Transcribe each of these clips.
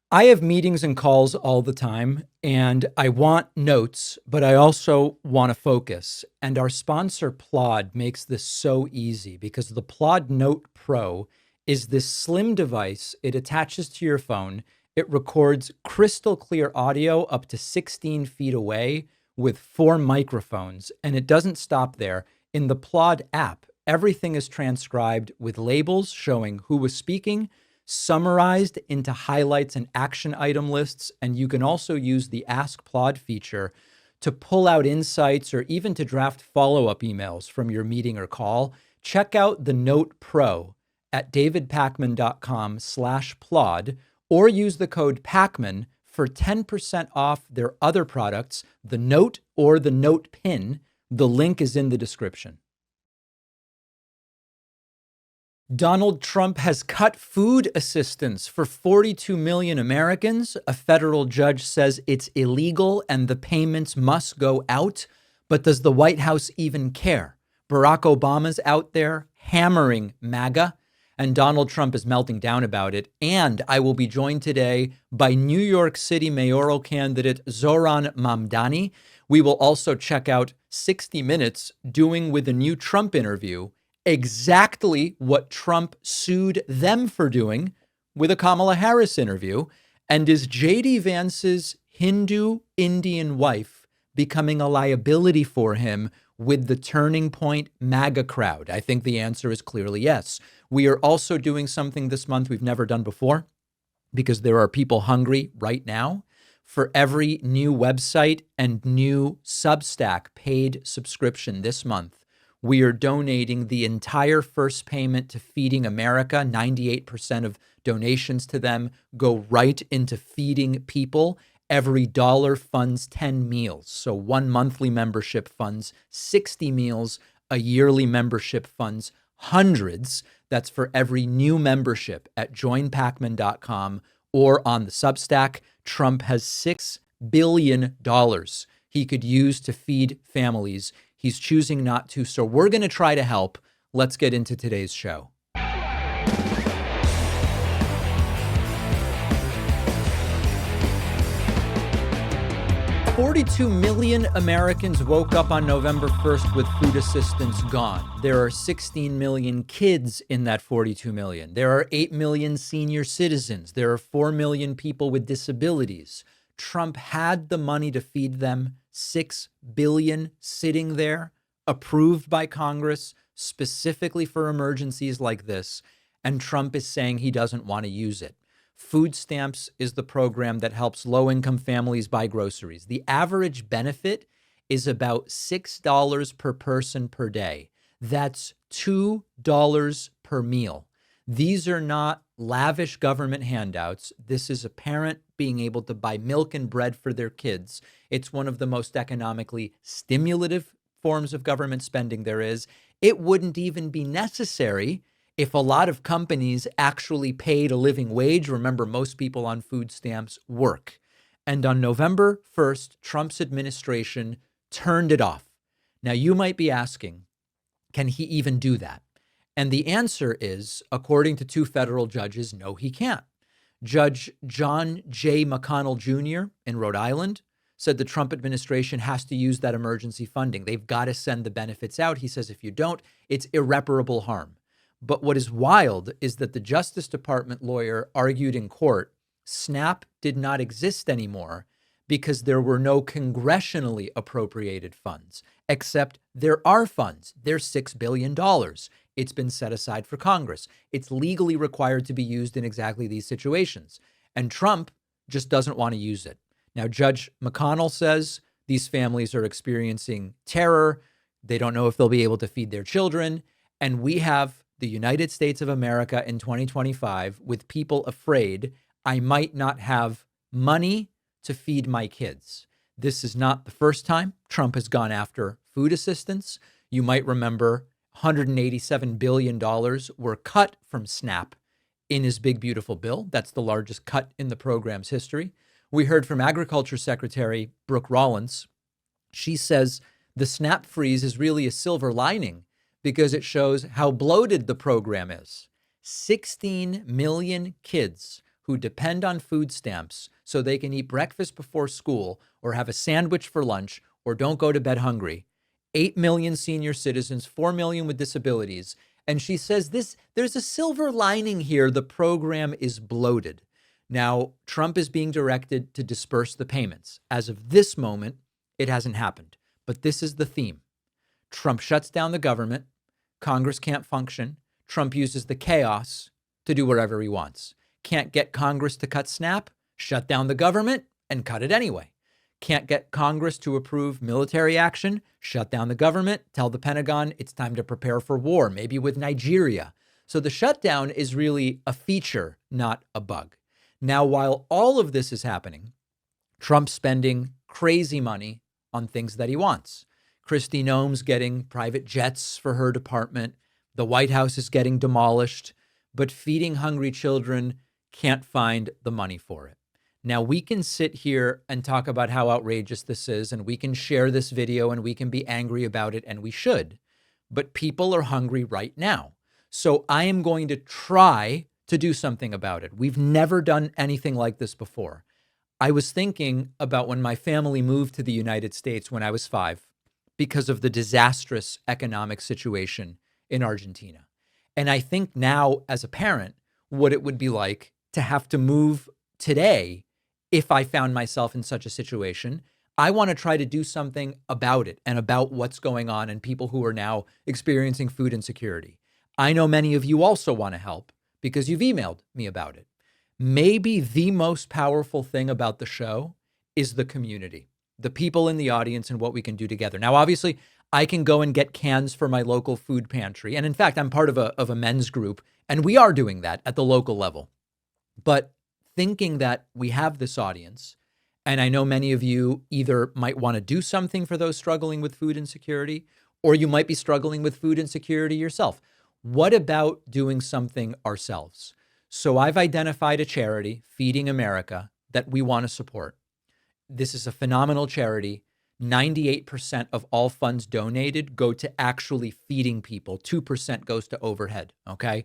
I have meetings and calls all the time, and I want notes, but I also want to focus. And our sponsor, Plod, makes this so easy because the Plod Note Pro is this slim device. It attaches to your phone. It records crystal clear audio up to 16 feet away with 4 microphones. And it doesn't stop there. In the Plod app, everything is transcribed with labels showing who was speaking, summarized into highlights and action item lists. And you can also use the Ask Plod feature to pull out insights or even to draft follow-up emails from your meeting or call. Check out the Note Pro at davidpakman.com/plod or use the code Pakman for 10% off their other products, the Note or the Note Pin. The link is in the description. Donald Trump has cut food assistance for 42 million Americans. A federal judge says it's illegal and the payments must go out. But does the White House even care? Barack Obama's out there hammering MAGA, and Donald Trump is melting down about it. And I will be joined today by New York City mayoral candidate Zohran Mamdani. We will also check out 60 Minutes doing with a new Trump interview exactly what Trump sued them for doing with a Kamala Harris interview. And is J.D. Vance's Hindu Indian wife becoming a liability for him with the Turning Point MAGA crowd? I think the answer is clearly yes. We are also doing something this month we've never done before because there are people hungry right now. For every new website and new Substack paid subscription this month, we are donating the entire first payment to Feeding America. 98% of donations to them go right into feeding people. Every dollar funds 10 meals. So one monthly membership funds 60 meals. A yearly membership funds hundreds. That's for every new membership at joinpakman.com or on the Substack. Trump has $6 billion he could use to feed families. He's choosing not to, so we're going to try to help. Let's get into today's show. "42 million Americans woke up on November 1st with food assistance gone. There are 16 million kids in that 42 million. There are 8 million senior citizens. There are 4 million people with disabilities. Trump had the money to feed them, $6 billion sitting there, approved by Congress specifically for emergencies like this, and Trump is saying he doesn't want to use it. Food stamps is the program that helps low-income families buy groceries. The average benefit is about $6 per person per day. That's $2 per meal. These are not lavish government handouts. This is a parent being able to buy milk and bread for their kids. It's one of the most economically stimulative forms of government spending there is. It wouldn't even be necessary if a lot of companies actually paid a living wage. Remember, most people on food stamps work. And on November 1st, Trump's administration turned it off. Now, you might be asking, can he even do that? And the answer is, according to 2 federal judges, no, he can't. Judge John J. McConnell Jr. in Rhode Island said the Trump administration has to use that emergency funding. They've got to send the benefits out. He says if you don't, it's irreparable harm. But what is wild is that the Justice Department lawyer argued in court, SNAP did not exist anymore because there were no congressionally appropriated funds, except there are funds. There's $6 billion. It's been set aside for Congress. It's legally required to be used in exactly these situations. And Trump just doesn't want to use it. Now, Judge McConnell says these families are experiencing terror. They don't know if they'll be able to feed their children. And we have the United States of America in 2025 with people afraid I might not have money to feed my kids. This is not the first time Trump has gone after food assistance. You might remember $187 billion were cut from SNAP in his big, beautiful bill. That's the largest cut in the program's history. We heard from Agriculture Secretary Brooke Rollins. She says the SNAP freeze is really a silver lining because it shows how bloated the program is. 16 million kids who depend on food stamps so they can eat breakfast before school or have a sandwich for lunch or don't go to bed hungry. 8 million senior citizens, 4 million with disabilities. And she says there's a silver lining here. The program is bloated. Now, Trump is being directed to disperse the payments. As of this moment, it hasn't happened. But this is the theme. Trump shuts down the government. Congress can't function. Trump uses the chaos to do whatever he wants. Can't get Congress to cut SNAP, shut down the government, and cut it anyway. Can't get Congress to approve military action, shut down the government, tell the Pentagon it's time to prepare for war, maybe with Nigeria. So the shutdown is really a feature, not a bug. Now, while all of this is happening, Trump's spending crazy money on things that he wants. Kristi Noem's getting private jets for her department. The White House is getting demolished, but feeding hungry children can't find the money for it. Now, we can sit here and talk about how outrageous this is, and we can share this video and we can be angry about it, and we should. But people are hungry right now. So I am going to try to do something about it. We've never done anything like this before. I was thinking about when my family moved to the United States when I was 5 because of the disastrous economic situation in Argentina. And I think now as a parent, what it would be like to have to move today if I found myself in such a situation. I want to try to do something about it and about what's going on and people who are now experiencing food insecurity. I know many of you also want to help because you've emailed me about it. Maybe the most powerful thing about the show is the community, the people in the audience and what we can do together. Now, obviously, I can go and get cans for my local food pantry. And in fact, I'm part of a men's group, and we are doing that at the local level. But thinking that we have this audience, and I know many of you either might want to do something for those struggling with food insecurity, or you might be struggling with food insecurity yourself. What about doing something ourselves? So I've identified a charity, Feeding America, that we want to support. This is a phenomenal charity. 98% of all funds donated go to actually feeding people. 2% goes to overhead, okay?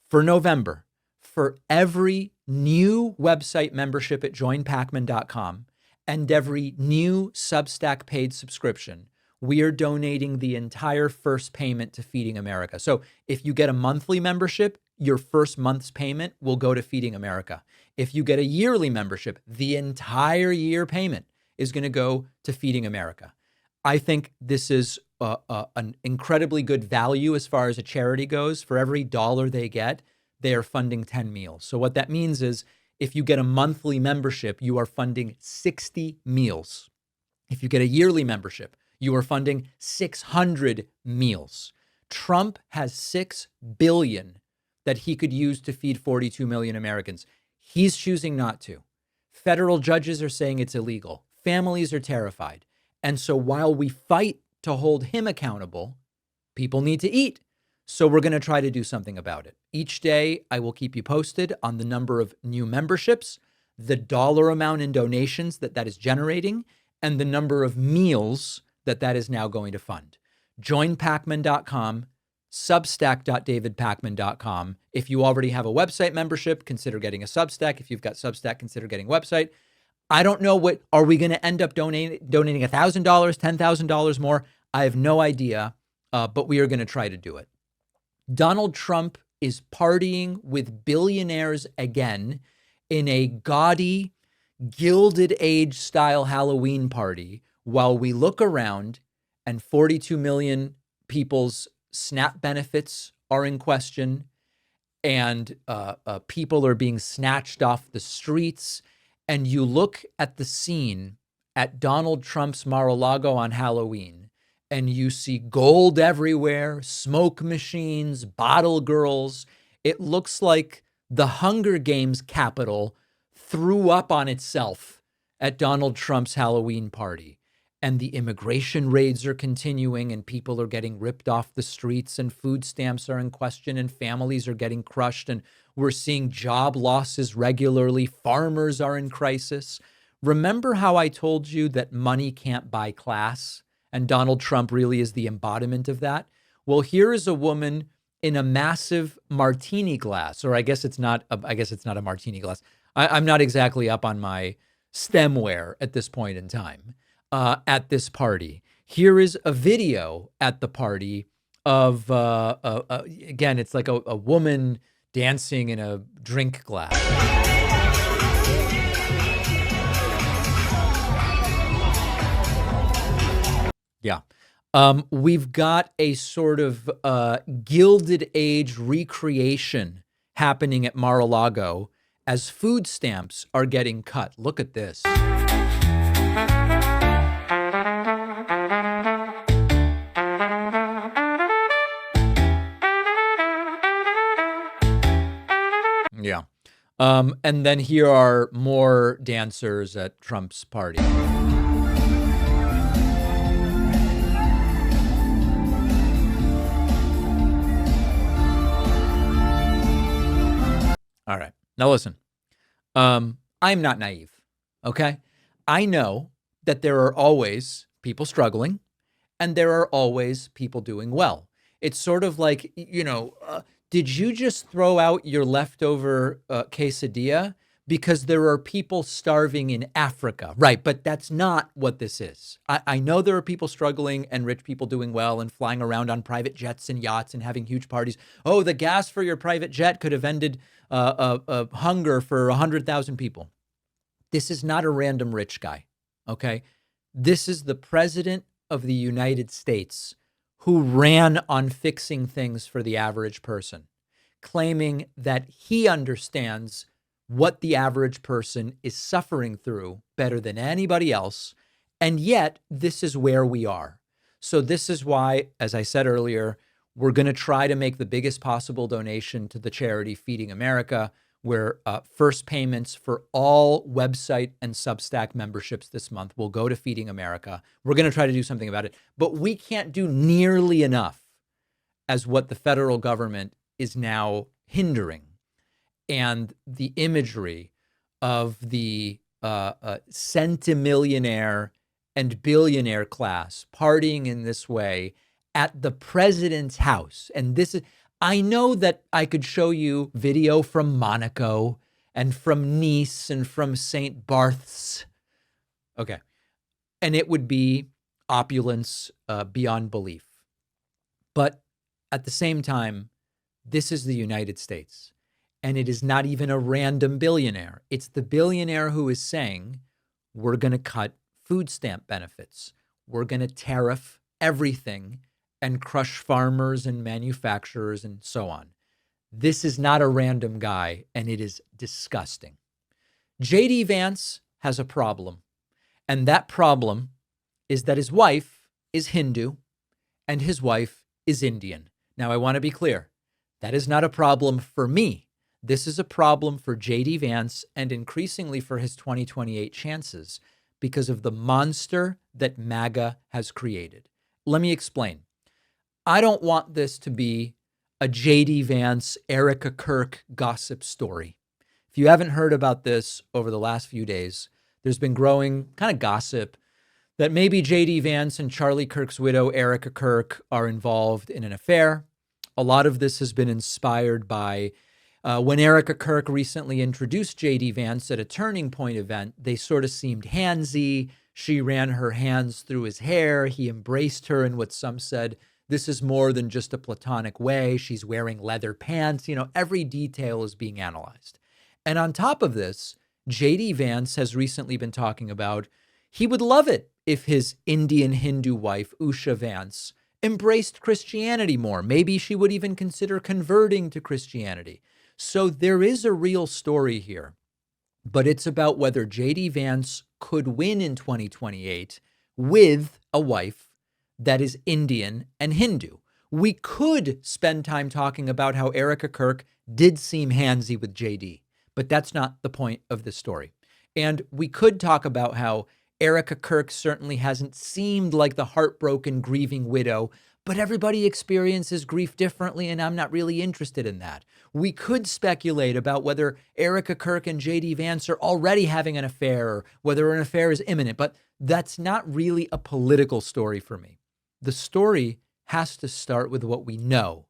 For November, for every new website membership at joinpakman.com and every new Substack paid subscription, we are donating the entire first payment to Feeding America. So if you get a monthly membership, your first month's payment will go to Feeding America. If you get a yearly membership, the entire year payment is going to go to Feeding America. I think this is an incredibly good value as far as a charity goes. For every dollar they get, they are funding 10 meals. So what that means is if you get a monthly membership, you are funding 60 meals. If you get a yearly membership, you are funding 600 meals. Trump has $6 billion that he could use to feed 42 million Americans. He's choosing not to. Federal judges are saying it's illegal. Families are terrified. And so while we fight to hold him accountable, people need to eat. So we're going to try to do something about it. Each day, I will keep you posted on the number of new memberships, the dollar amount in donations that is generating, and the number of meals that is now going to fund. JoinPakman.com, Substack.davidpakman.com. If you already have a website membership, consider getting a Substack. If you've got Substack, consider getting a website. I don't know are we going to end up donating $1,000, $10,000 more? I have no idea, but we are going to try to do it. Donald Trump is partying with billionaires again in a gaudy, Gilded Age style Halloween party while we look around and 42 million people's SNAP benefits are in question and people are being snatched off the streets. And you look at the scene at Donald Trump's Mar-a-Lago on Halloween, and you see gold everywhere, smoke machines, bottle girls. It looks like the Hunger Games capital threw up on itself at Donald Trump's Halloween party. And the immigration raids are continuing, and people are getting ripped off the streets, and food stamps are in question, and families are getting crushed, and we're seeing job losses regularly. Farmers are in crisis. Remember how I told you that money can't buy class? And Donald Trump really is the embodiment of that. Well, here is a woman in a massive martini glass, or I guess it's not a martini glass, I'm not exactly up on my stemware at this point in time at this party. Here is a video at the party of, again, it's like a woman dancing in a drink glass. Yeah. We've got a sort of Gilded Age recreation happening at Mar-a-Lago as food stamps are getting cut. Look at this. Yeah. And then here are more dancers at Trump's party. All right. Now listen, I'm not naive, okay? I know that there are always people struggling and there are always people doing well. It's sort of like, did you just throw out your leftover quesadilla? Because there are people starving in Africa. Right, but that's not what this is. I know there are people struggling and rich people doing well and flying around on private jets and yachts and having huge parties. Oh, the gas for your private jet could have ended hunger for 100,000 people. This is not a random rich guy, okay? This is the president of the United States who ran on fixing things for the average person, claiming that he understands what the average person is suffering through better than anybody else. And yet, this is where we are. So this is why, as I said earlier, we're going to try to make the biggest possible donation to the charity Feeding America, where first payments for all website and Substack memberships this month will go to Feeding America. We're going to try to do something about it, but we can't do nearly enough as what the federal government is now hindering. And the imagery of the centimillionaire and billionaire class partying in this way at the president's house. And this is, I know that I could show you video from Monaco and from Nice and from St. Barth's. Okay. And it would be opulence beyond belief. But at the same time, this is the United States. And it is not even a random billionaire. It's the billionaire who is saying, we're going to cut food stamp benefits. We're going to tariff everything and crush farmers and manufacturers and so on. This is not a random guy, and it is disgusting. J.D. Vance has a problem, and that problem is that his wife is Hindu and his wife is Indian. Now, I want to be clear. That is not a problem for me. This is a problem for J.D. Vance and increasingly for his 2028 chances because of the monster that MAGA has created. Let me explain. I don't want this to be a J.D. Vance, Erica Kirk gossip story. If you haven't heard about this over the last few days, there's been growing kind of gossip that maybe J.D. Vance and Charlie Kirk's widow, Erica Kirk, are involved in an affair. A lot of this has been inspired by when Erica Kirk recently introduced J.D. Vance at a Turning Point event. They sort of seemed handsy. She ran her hands through his hair. He embraced her in what some said, this is more than just a platonic way. She's wearing leather pants. Every detail is being analyzed. And on top of this, J.D. Vance has recently been talking about he would love it if his Indian Hindu wife, Usha Vance, embraced Christianity more. Maybe she would even consider converting to Christianity. So there is a real story here, but it's about whether J.D. Vance could win in 2028 with a wife that is Indian and Hindu. We could spend time talking about how Erica Kirk did seem handsy with J.D., but that's not the point of this story. And we could talk about how Erica Kirk certainly hasn't seemed like the heartbroken, grieving widow, but everybody experiences grief differently, and I'm not really interested in that. We could speculate about whether Erica Kirk and J.D. Vance are already having an affair or whether an affair is imminent, but that's not really a political story for me. The story has to start with what we know.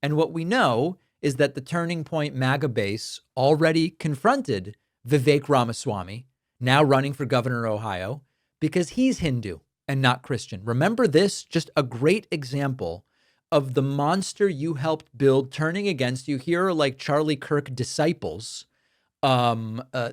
And what we know is that the Turning Point MAGA base already confronted Vivek Ramaswamy, now running for governor of Ohio, because he's Hindu and not Christian. Remember this? Just a great example of the monster you helped build turning against you. Here are like Charlie Kirk disciples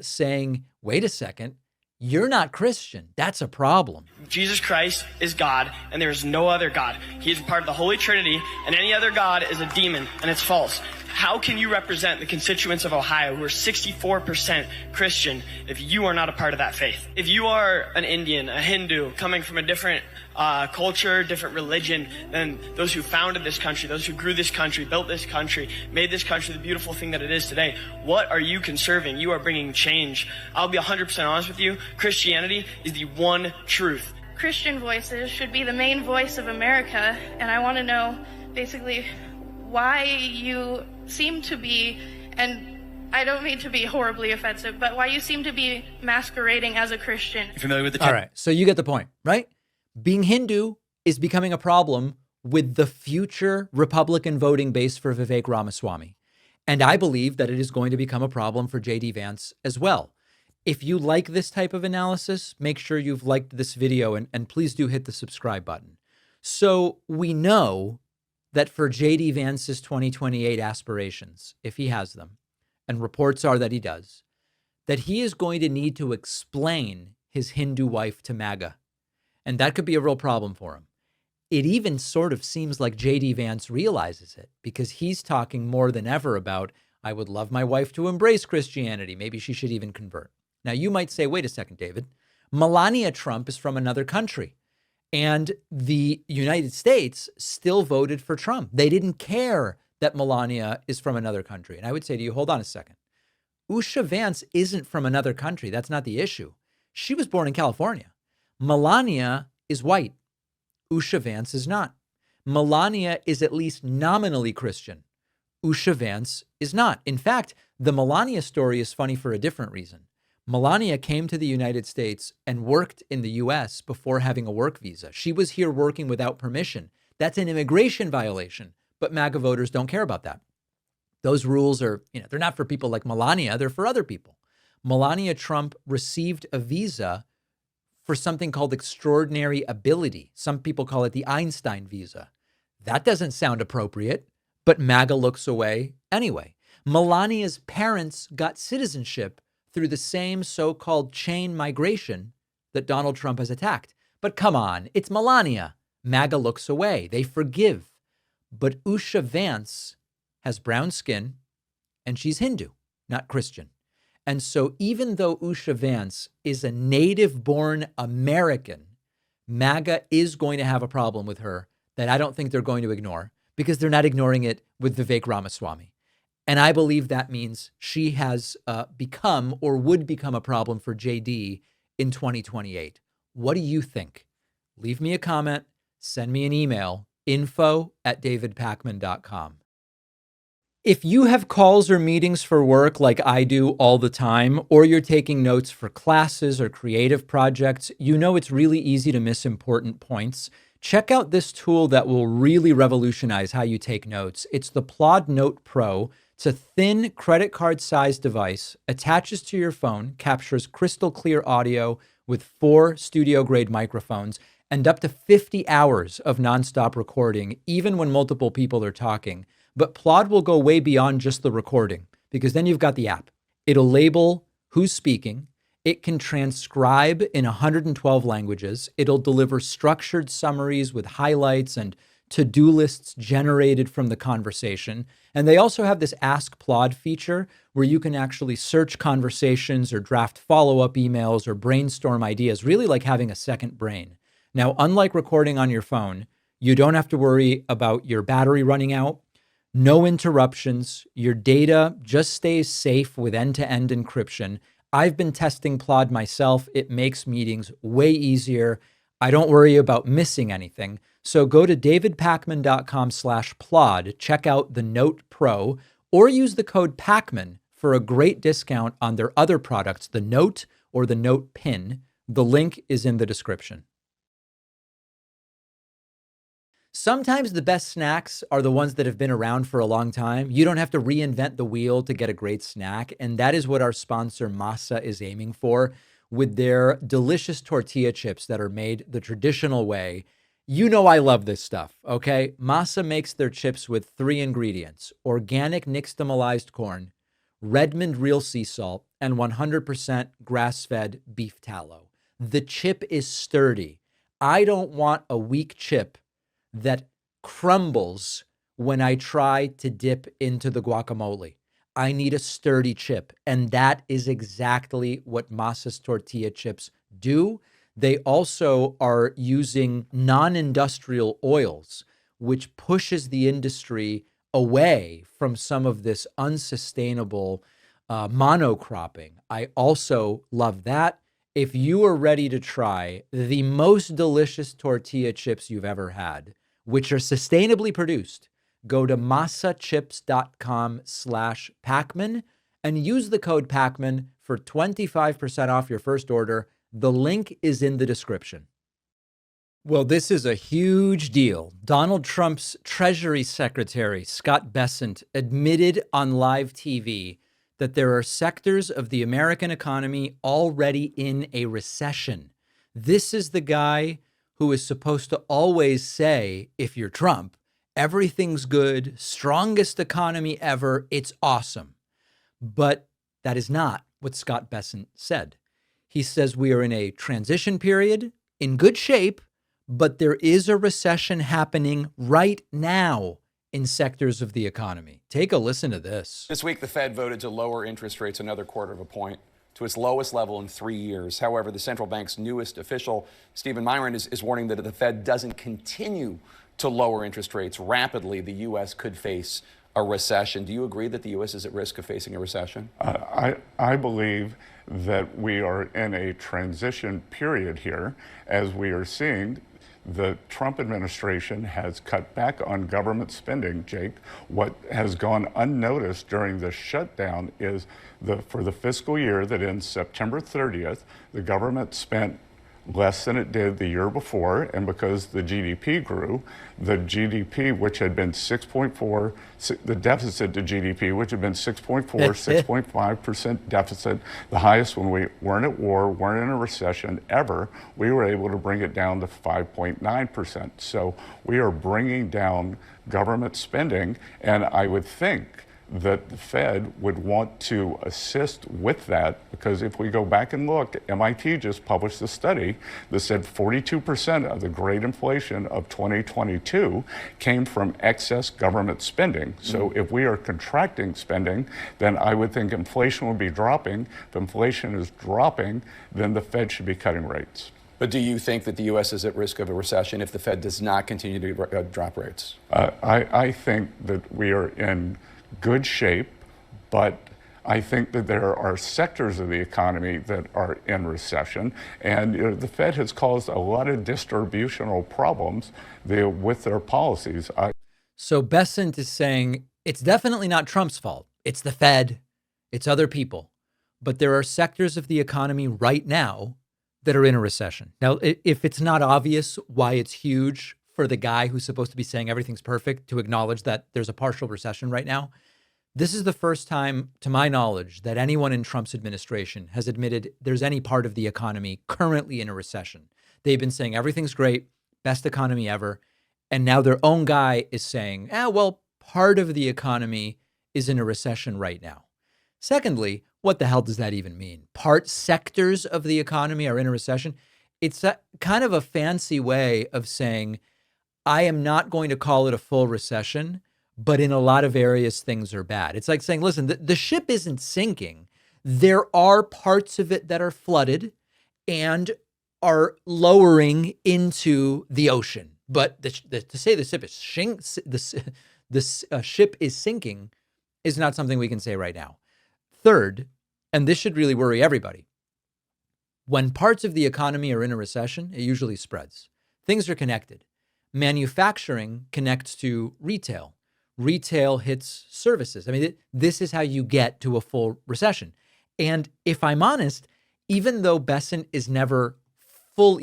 saying, wait a second, you're not Christian. That's a problem. Jesus Christ is God, and there is no other God. He is part of the Holy Trinity, and any other God is a demon, and it's false. How can you represent the constituents of Ohio who are 64% Christian if you are not a part of that faith? If you are an Indian, a Hindu, coming from a different culture, different religion than those who founded this country, those who grew this country, built this country, made this country the beautiful thing that it is today, what are you conserving? You are bringing change. I'll be 100% honest with you. Christianity is the one truth. Christian voices should be the main voice of America, and I want to know basically why you seem to be, and I don't mean to be horribly offensive, but why you seem to be masquerading as a Christian. You familiar with the All right, so you get the point, right? Being Hindu is becoming a problem with the future Republican voting base for Vivek Ramaswamy. And I believe that it is going to become a problem for J.D. Vance as well. If you like this type of analysis, make sure you've liked this video and please do hit the subscribe button. So we know that for J.D. Vance's 2028 aspirations, if he has them, and reports are that he does, that he is going to need to explain his Hindu wife to MAGA. And that could be a real problem for him. It even sort of seems like J.D. Vance realizes it because he's talking more than ever about, I would love my wife to embrace Christianity. Maybe she should even convert. Now, you might say, wait a second, David. Melania Trump is from another country. And the United States still voted for Trump. They didn't care that Melania is from another country. And I would say to you, hold on a second. Usha Vance isn't from another country. That's not the issue. She was born in California. Melania is white. Usha Vance is not. Melania is at least nominally Christian. Usha Vance is not. In fact, the Melania story is funny for a different reason. Melania came to the United States and worked in the U.S. before having a work visa. She was here working without permission. That's an immigration violation, but MAGA voters don't care about that. Those rules are, they're not for people like Melania, they're for other people. Melania Trump received a visa for something called extraordinary ability. Some people call it the Einstein visa. That doesn't sound appropriate, but MAGA looks away anyway. Melania's parents got citizenship through the same so-called chain migration that Donald Trump has attacked. But come on, it's Melania. MAGA looks away. They forgive. But Usha Vance has brown skin, and she's Hindu, not Christian. And so even though Usha Vance is a native-born American, MAGA is going to have a problem with her that I don't think they're going to ignore because they're not ignoring it with Vivek Ramaswamy. And I believe that means she has become or would become a problem for JD in 2028. What do you think? Leave me a comment, send me an email, info@davidpakman.com. If you have calls or meetings for work like I do all the time, or you're taking notes for classes or creative projects, you know it's really easy to miss important points. Check out this tool that will really revolutionize how you take notes. It's the Plod Note Pro. It's a thin credit card-sized device, attaches to your phone, captures crystal clear audio with 4 studio-grade microphones, and up to 50 hours of nonstop recording, even when multiple people are talking. But Plod will go way beyond just the recording, because then you've got the app. It'll label who's speaking. It can transcribe in 112 languages. It'll deliver structured summaries with highlights and to-do lists generated from the conversation. And they also have this Ask Plod feature where you can actually search conversations or draft follow-up emails or brainstorm ideas, really like having a second brain. Now, unlike recording on your phone, you don't have to worry about your battery running out, no interruptions, your data just stays safe with end-to-end encryption. I've been testing Plod myself. It makes meetings way easier. I don't worry about missing anything. So go to davidpakman.com/plod, check out the Note Pro, or use the code Pakman for a great discount on their other products, the Note or the Note Pin. The link is in the description. Sometimes the best snacks are the ones that have been around for a long time. You don't have to reinvent the wheel to get a great snack. And that is what our sponsor Masa is aiming for with their delicious tortilla chips that are made the traditional way. You know I love this stuff, okay? Masa makes their chips with 3 ingredients: organic nixtamalized corn, Redmond real sea salt, and 100% grass-fed beef tallow. The chip is sturdy. I don't want a weak chip that crumbles when I try to dip into the guacamole. I need a sturdy chip, and that is exactly what Masa's tortilla chips do. They also are using non-industrial oils, which pushes the industry away from some of this unsustainable monocropping. I also love that. If you are ready to try the most delicious tortilla chips you've ever had, which are sustainably produced, go to masachips.com/Pakman and use the code Pakman for 25% off your first order. The link is in the description. Well, this is a huge deal. Donald Trump's Treasury Secretary, Scott Bessent, admitted on live TV that there are sectors of the American economy already in a recession. This is the guy who is supposed to always say, if you're Trump, everything's good, strongest economy ever, it's awesome. But that is not what Scott Bessent said. He says we are in a transition period, in good shape, but there is a recession happening right now in sectors of the economy. Take a listen to this. This week, the Fed voted to lower interest rates another 1/4 point to its lowest level in 3 years. However, the central bank's newest official, Stephen Myron, is warning that if the Fed doesn't continue to lower interest rates rapidly, the U.S. could face a recession. Do you agree that the U.S. is at risk of facing a recession? I believe that we are in a transition period here, as we are seeing. The Trump administration has cut back on government spending, Jake. What has gone unnoticed during the shutdown is for the fiscal year that ends September 30th, the government spent less than it did the year before, and because the GDP grew, the GDP, which had been 6.4, the deficit to GDP, which had been 6.4, 6.5% deficit, the highest when we weren't at war, weren't in a recession ever, we were able to bring it down to 5.9%. So we are bringing down government spending, and I would think that the Fed would want to assist with that, because if we go back and look, MIT just published a study that said 42% of the great inflation of 2022 came from excess government spending. So if we are contracting spending, then I would think inflation would be dropping. If inflation is dropping, then the Fed should be cutting rates. But do you think that the U.S. is at risk of a recession if the Fed does not continue to drop rates? I think that we are in good shape, but I think that there are sectors of the economy that are in recession, and the Fed has caused a lot of distributional problems with their policies. So Bessent is saying it's definitely not Trump's fault. It's the Fed, it's other people, but there are sectors of the economy right now that are in a recession. Now, if it's not obvious why it's huge for the guy who's supposed to be saying everything's perfect to acknowledge that there's a partial recession right now, this is the first time, to my knowledge, that anyone in Trump's administration has admitted there's any part of the economy currently in a recession. They've been saying everything's great, best economy ever. And now their own guy is saying, well, part of the economy is in a recession right now. Secondly, what the hell does that even mean? Sectors of the economy are in a recession. It's kind of a fancy way of saying, I am not going to call it a full recession, but in a lot of areas, things are bad. It's like saying, listen, the ship isn't sinking. There are parts of it that are flooded and are lowering into the ocean. But to say the ship is sinking is not something we can say right now. Third, and this should really worry everybody, when parts of the economy are in a recession, it usually spreads. Things are connected. Manufacturing connects to retail. Retail hits services. I mean, this is how you get to a full recession. And if I'm honest, even though Bessent is never full,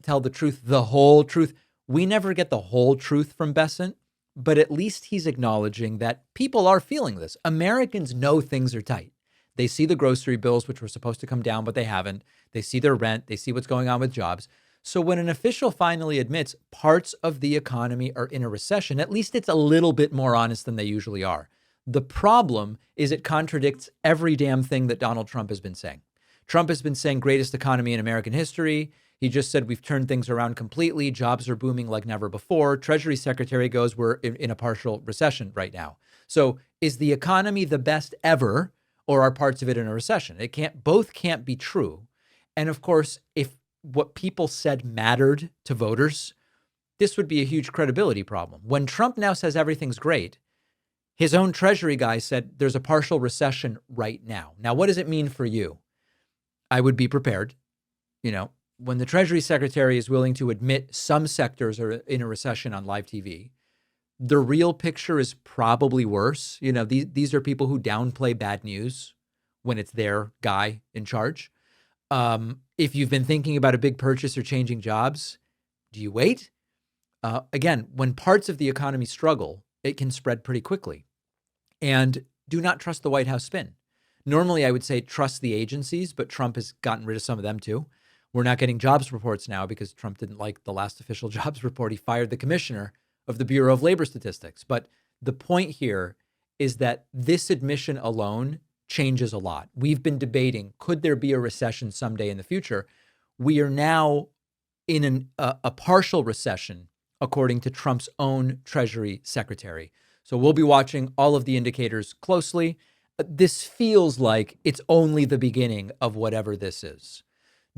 tell the truth, the whole truth, We never get the whole truth from Bessent, but at least he's acknowledging that people are feeling this. Americans know things are tight. They see the grocery bills, which were supposed to come down, but they haven't. They see their rent. They see what's going on with jobs. So when an official finally admits parts of the economy are in a recession, at least it's a little bit more honest than they usually are. The problem is it contradicts every damn thing that Donald Trump has been saying. Trump has been saying greatest economy in American history. He just said we've turned things around completely. Jobs are booming like never before. Treasury Secretary goes, we're in a partial recession right now. So is the economy the best ever, or are parts of it in a recession? Both can't be true. And of course, if what people said mattered to voters, this would be a huge credibility problem. When Trump now says everything's great, his own Treasury guy said there's a partial recession right now. Now, what does it mean for you? I would be prepared. When the Treasury Secretary is willing to admit some sectors are in a recession on live TV, the real picture is probably worse. These are people who downplay bad news when it's their guy in charge. If you've been thinking about a big purchase or changing jobs, do you wait? Again, when parts of the economy struggle, it can spread pretty quickly. And do not trust the White House spin. Normally, I would say trust the agencies, but Trump has gotten rid of some of them too. We're not getting jobs reports now because Trump didn't like the last official jobs report. He fired the commissioner of the Bureau of Labor Statistics. But the point here is that this admission alone changes a lot. We've been debating, could there be a recession someday in the future? We are now in a partial recession, according to Trump's own Treasury Secretary. So we'll be watching all of the indicators closely. This feels like it's only the beginning of whatever this is.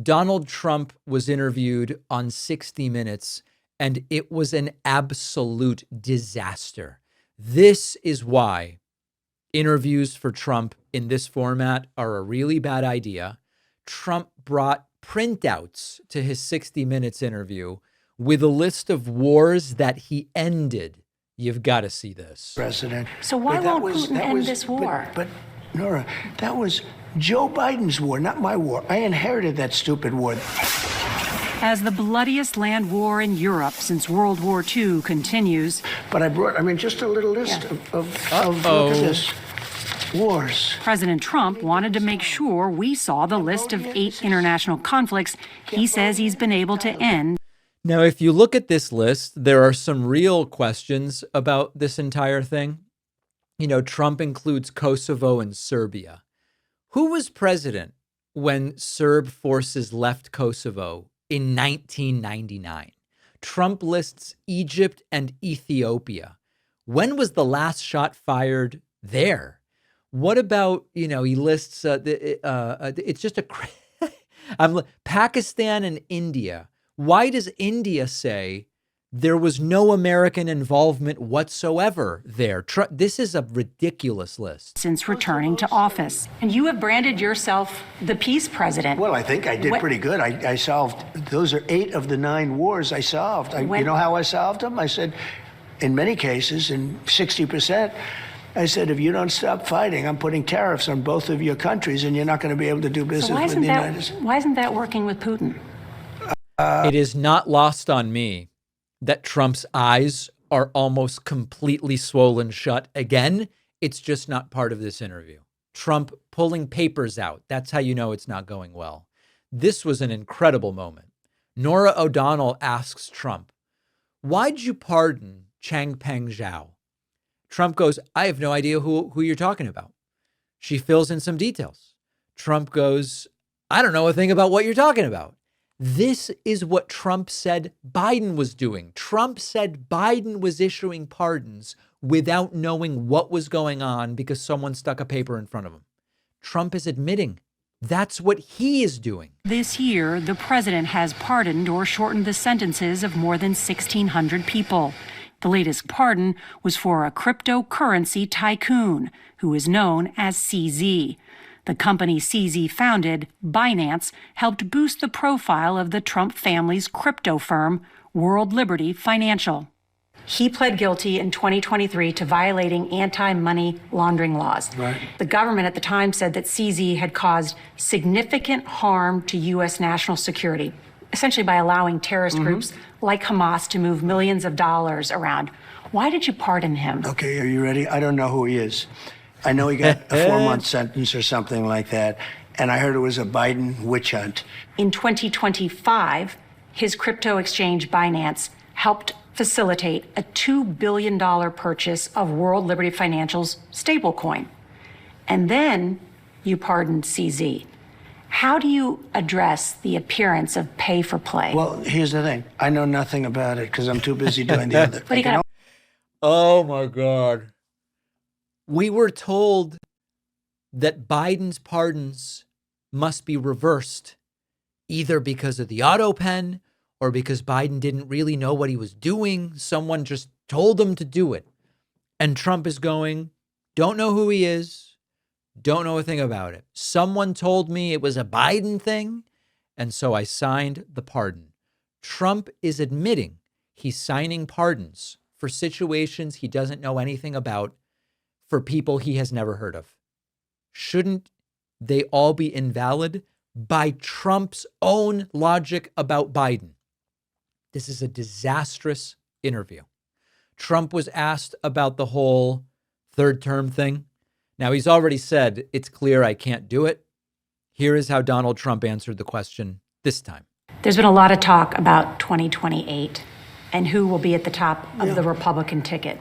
Donald Trump was interviewed on 60 Minutes, and it was an absolute disaster. This is why interviews for Trump in this format are a really bad idea. Trump brought printouts to his 60 Minutes interview with a list of wars that he ended. You've got to see this. President. So why won't Putin end this war? But Nora, that was Joe Biden's war, not my war. I inherited that stupid war. As the bloodiest land war in Europe since World War II continues. But just a little list of look at this. Wars. President Trump wanted to make sure we saw the list of 8 international conflicts he says he's been able to end. Now, if you look at this list, there are some real questions about this entire thing. Trump includes Kosovo and Serbia. Who was president when Serb forces left Kosovo in 1999? Trump lists Egypt and Ethiopia. When was the last shot fired there? What about, he lists, it's just Pakistan and India. Why does India say there was no American involvement whatsoever there? This is a ridiculous list. Since returning to office. And you have branded yourself the peace president. Well, I think I did pretty good. I solved, those are 8 of the 9 wars I solved. You know how I solved them? I said, in many cases, in 60%, I said, if you don't stop fighting, I'm putting tariffs on both of your countries and you're not going to be able to do business with the United States. Why isn't that working with Putin? It is not lost on me that Trump's eyes are almost completely swollen shut. Again, it's just not part of this interview. Trump pulling papers out. That's how you know it's not going well. This was an incredible moment. Nora O'Donnell asks Trump, why'd you pardon Changpeng Zhao? Trump goes, I have no idea who you're talking about. She fills in some details. Trump goes, I don't know a thing about what you're talking about. This is what Trump said Biden was doing. Trump said Biden was issuing pardons without knowing what was going on because someone stuck a paper in front of him. Trump is admitting that's what he is doing. This year, the president has pardoned or shortened the sentences of more than 1,600 people. The latest pardon was for a cryptocurrency tycoon who is known as CZ. The company CZ founded, Binance, helped boost the profile of the Trump family's crypto firm, World Liberty Financial. He pled guilty in 2023 to violating anti-money laundering laws. Right. The government at the time said that CZ had caused significant harm to U.S. national security. essentially by allowing terrorist groups like Hamas to move millions of dollars around. Why did you pardon him? Okay, are you ready? I don't know who he is. I know he got a 4-month sentence or something like that, and I heard it was a Biden witch hunt. In 2025, his crypto exchange Binance helped facilitate a $2 billion purchase of World Liberty Financial's stablecoin. And then you pardoned CZ. How do you address the appearance of pay for play? Well, here's the thing. I know nothing about it because I'm too busy doing the other. But he got Oh my God. We were told that Biden's pardons must be reversed, either because of the auto pen or because Biden didn't really know what he was doing. Someone just told him to do it. And Trump is going, don't know who he is. Don't know a thing about it. Someone told me it was a Biden thing, and so I signed the pardon. Trump is admitting he's signing pardons for situations he doesn't know anything about, for people he has never heard of. Shouldn't they all be invalid by Trump's own logic about Biden? This is a disastrous interview. Trump was asked about the whole third term thing. Now, he's already said, it's clear I can't do it. Here is how Donald Trump answered the question this time. There's been a lot of talk about 2028 and who will be at the top of the Republican ticket.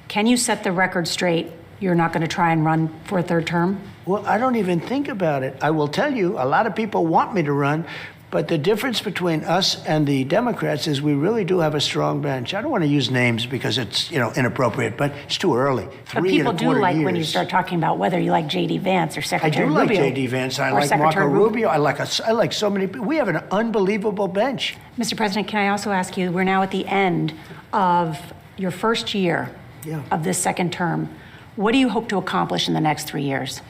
Can you set the record straight? You're not going to try and run for a third term? Well, I don't even think about it. I will tell you, a lot of people want me to run, but the difference between us and the Democrats is we really do have a strong bench. I don't want to use names because it's, inappropriate, but it's too early. But people do like when you start talking about whether you like J.D. Vance or Secretary Rubio. I do like J.D. Vance. I like Marco Rubio. I like so many people. We have an unbelievable bench. Mr. President, can I also ask you, we're now at the end of your first year of this second term. What do you hope to accomplish in the next 3 years?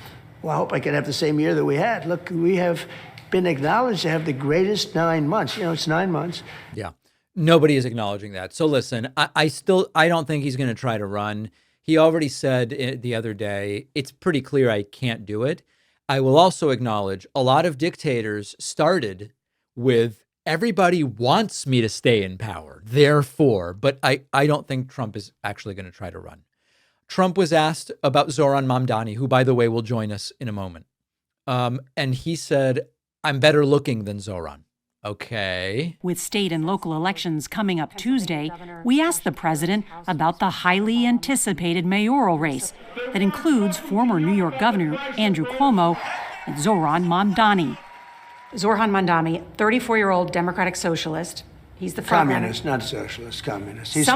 Well, I hope I can have the same year that we had. Look, we have been acknowledged to have the greatest 9 months. It's 9 months. Yeah. Nobody is acknowledging that. So listen, I don't think he's going to try to run. He already said the other day, it's pretty clear I can't do it. I will also acknowledge a lot of dictators started with everybody wants me to stay in power, therefore, but I don't think Trump is actually going to try to run. Trump was asked about Zohran Mamdani, who, by the way, will join us in a moment. And he said, I'm better looking than Zohran. Okay. With state and local elections coming up Tuesday, we asked the president about the highly anticipated mayoral race that includes former New York Governor Andrew Cuomo and Zohran Mamdani. Zohran Mamdani, 34-year-old Democratic socialist. He's the communist, not socialist, communist. He's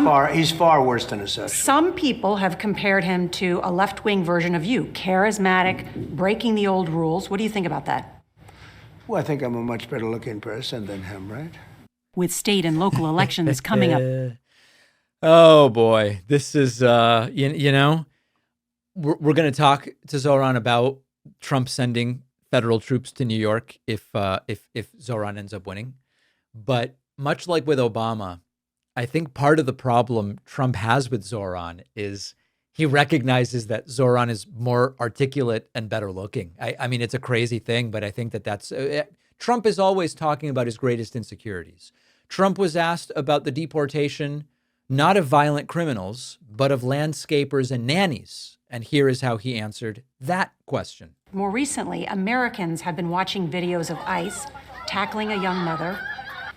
far worse than a socialist. Some people have compared him to a left-wing version of you, charismatic, breaking the old rules. What do you think about that? Well, I think I'm a much better looking person than him, right? With state and local elections coming up. Oh, boy. This is, we're going to talk to Zohran about Trump sending federal troops to New York if Zohran ends up winning. But much like with Obama, I think part of the problem Trump has with Zohran is he recognizes that Zohran is more articulate and better looking. I mean, it's a crazy thing, but I think that's Trump is always talking about his greatest insecurities. Trump was asked about the deportation, not of violent criminals, but of landscapers and nannies. And here is how he answered that question. More recently, Americans have been watching videos of ICE tackling a young mother,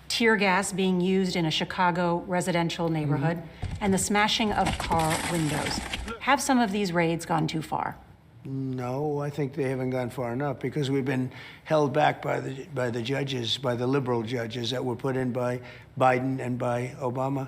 tear gas being used in a Chicago residential neighborhood, and the smashing of car windows. Have some of these raids gone too far? No, I think they haven't gone far enough because we've been held back by the judges, by the liberal judges that were put in by Biden and by Obama.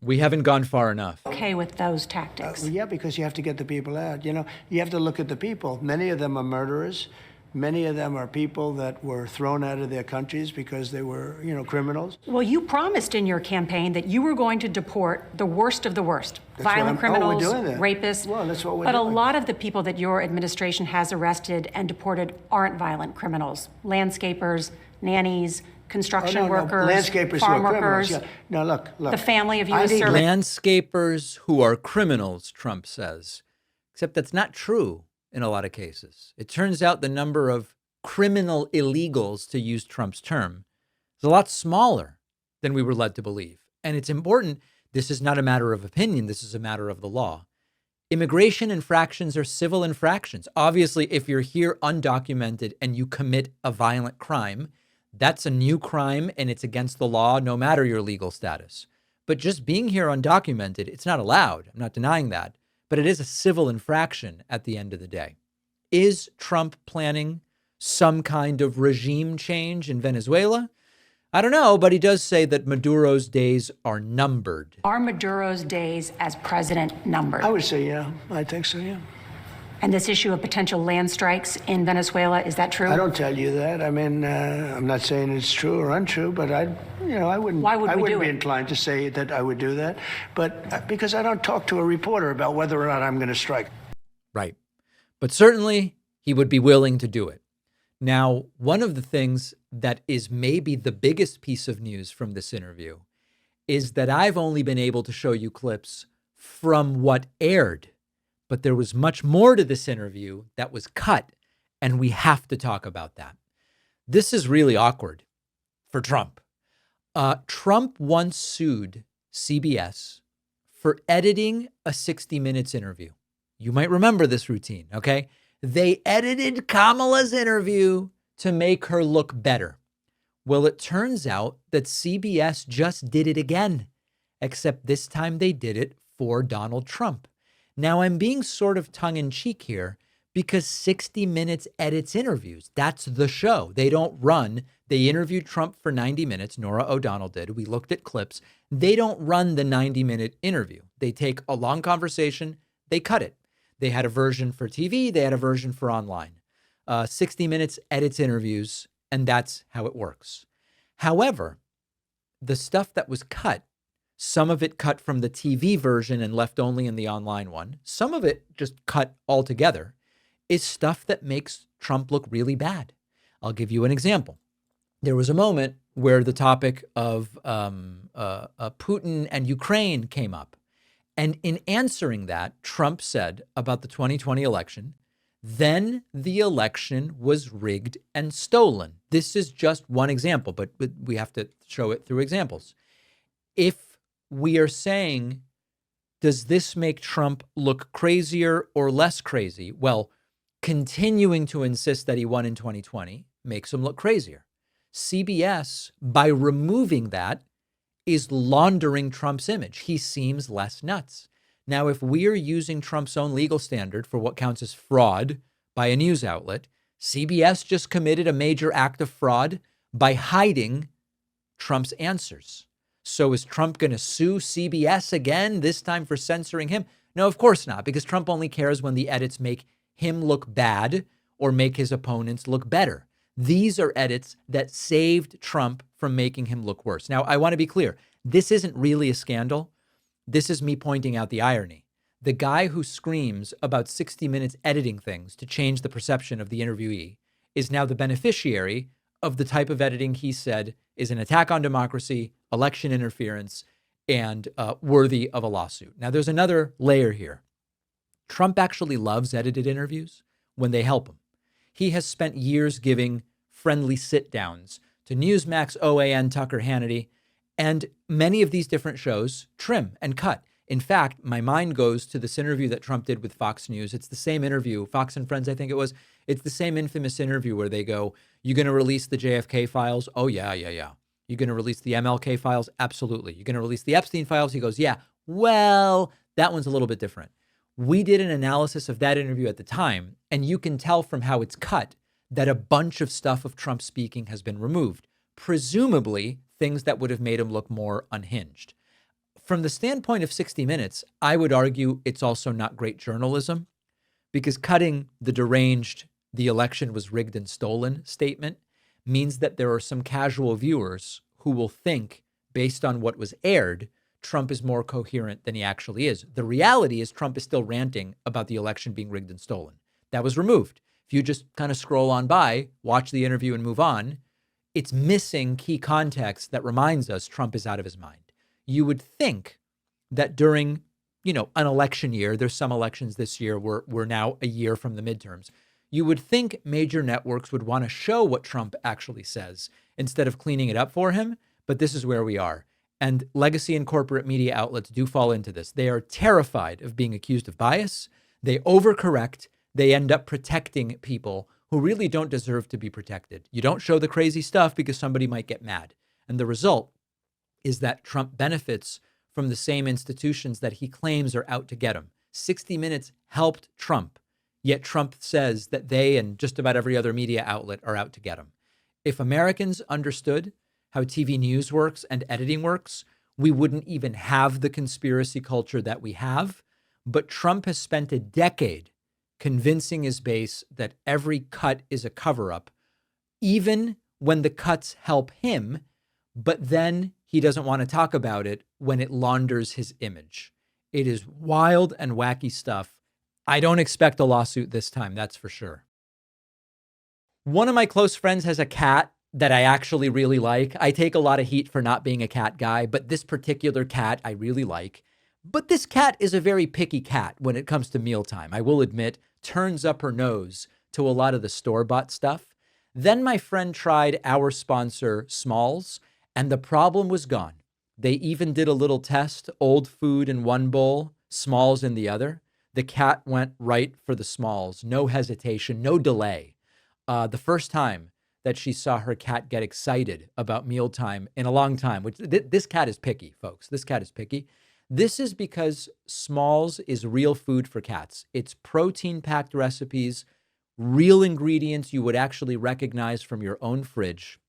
We haven't gone far enough. Okay with those tactics? Yeah, because you have to get the people out. You have to look at the people. Many of them are murderers. Many of them are people that were thrown out of their countries because they were, criminals. Well, you promised in your campaign that you were going to deport the worst of the worst. Violent criminals, we're doing that. Rapists. Well, that's what we're doing. But a lot of the people that your administration has arrested and deported aren't violent criminals. Landscapers, nannies, construction workers, landscapers farm who are workers. criminals. Yeah. No, look. The family of U.S. servants. Landscapers who are criminals, Trump says. Except that's not true. In a lot of cases, it turns out the number of criminal illegals, to use Trump's term, It's a lot smaller than we were led to believe. And it's important. This is not a matter of opinion. This is a matter of the law. Immigration infractions are civil infractions. Obviously, if you're here undocumented and you commit a violent crime, that's a new crime and it's against the law, no matter your legal status. But just being here undocumented, it's not allowed. I'm not denying that. But it is a civil infraction at the end of the day. Is Trump planning some kind of regime change in Venezuela? I don't know, but he does say that Maduro's days are numbered. Are Maduro's days as president numbered? I would say, yeah. I think so, yeah. And this issue of potential land strikes in Venezuela, is that true? I don't tell you that. I mean, I'm not saying it's true or untrue, but I wouldn't. Why would we do it? I wouldn't be inclined to say that I would do that, but because I don't talk to a reporter about whether or not I'm going to strike. Right. But certainly he would be willing to do it. Now, one of the things that is maybe the biggest piece of news from this interview is that I've only been able to show you clips from what aired, but there was much more to this interview that was cut, and we have to talk about that. This is really awkward for Trump. Trump once sued CBS for editing a 60 Minutes interview. You might remember this routine, okay? They edited Kamala's interview to make her look better. Well, it turns out that CBS just did it again, except this time they did it for Donald Trump. Now, I'm being sort of tongue-in-cheek here because 60 Minutes edits interviews. That's the show. They don't run. They interviewed Trump for 90 minutes. Norah O'Donnell did. We looked at clips. They don't run the 90-minute interview. They take a long conversation. They cut it. They had a version for TV. They had a version for online. 60 Minutes edits interviews, and that's how it works. However, the stuff that was cut, some of it cut from the TV version and left only in the online one, some of it just cut altogether, is stuff that makes Trump look really bad. I'll give you an example. There was a moment where the topic of Putin and Ukraine came up. And in answering that, Trump said about the 2020 election, then the election was rigged and stolen. This is just one example, but we have to show it through examples. If we are saying, does this make Trump look crazier or less crazy? Well, continuing to insist that he won in 2020 makes him look crazier. CBS, by removing that, is laundering Trump's image. He seems less nuts. Now, if we are using Trump's own legal standard for what counts as fraud by a news outlet, CBS just committed a major act of fraud by hiding Trump's answers. So is Trump going to sue CBS again, this time for censoring him? No, of course not, because Trump only cares when the edits make him look bad or make his opponents look better. These are edits that saved Trump from making him look worse. Now, I want to be clear. This isn't really a scandal. This is me pointing out the irony. The guy who screams about 60 Minutes editing things to change the perception of the interviewee is now the beneficiary of the type of editing he said is an attack on democracy, election interference, and worthy of a lawsuit. Now, there's another layer here. Trump actually loves edited interviews when they help him. He has spent years giving friendly sit-downs to Newsmax, OAN, Tucker, Hannity, and many of these different shows trim and cut. In fact, my mind goes to this interview that Trump did with Fox News. It's the same interview, Fox and Friends, I think it was. It's the same infamous interview where they go, you going to release the JFK files? Oh, yeah. You going to release the MLK files? Absolutely. You going to release the Epstein files? He goes, yeah. Well, that one's a little bit different. We did an analysis of that interview at the time, and you can tell from how it's cut that a bunch of stuff of Trump speaking has been removed, presumably things that would have made him look more unhinged. From the standpoint of 60 Minutes, I would argue it's also not great journalism, because cutting the deranged, the election was rigged and stolen statement means that there are some casual viewers who will think, based on what was aired, Trump is more coherent than he actually is. The reality is Trump is still ranting about the election being rigged and stolen. That was removed. If you just kind of scroll on by, watch the interview and move on, it's missing key context that reminds us Trump is out of his mind. You would think that during, an election year, there's some elections this year, we're now a year from the midterms. You would think major networks would want to show what Trump actually says instead of cleaning it up for him, but this is where we are. And legacy and corporate media outlets do fall into this. They are terrified of being accused of bias. They overcorrect. They end up protecting people who really don't deserve to be protected. You don't show the crazy stuff because somebody might get mad. And the result is that Trump benefits from the same institutions that he claims are out to get him. 60 Minutes helped Trump, yet Trump says that they and just about every other media outlet are out to get him. If Americans understood how TV news works and editing works, we wouldn't even have the conspiracy culture that we have. But Trump has spent a decade convincing his base that every cut is a cover-up, even when the cuts help him, but then he doesn't want to talk about it when it launders his image. It is wild and wacky stuff. I don't expect a lawsuit this time, that's for sure. One of my close friends has a cat that I actually really like. I take a lot of heat for not being a cat guy, but this particular cat I really like. But this cat is a very picky cat when it comes to mealtime. I will admit, turns up her nose to a lot of the store-bought stuff. Then my friend tried our sponsor, Smalls, and the problem was gone. They even did a little test, old food in one bowl, Smalls in the other. The cat went right for the Smalls, no hesitation, no delay. The first time that she saw her cat get excited about mealtime in a long time, which this cat is picky, folks. This cat is picky. This is because Smalls is real food for cats. It's protein-packed recipes, real ingredients you would actually recognize from your own fridge.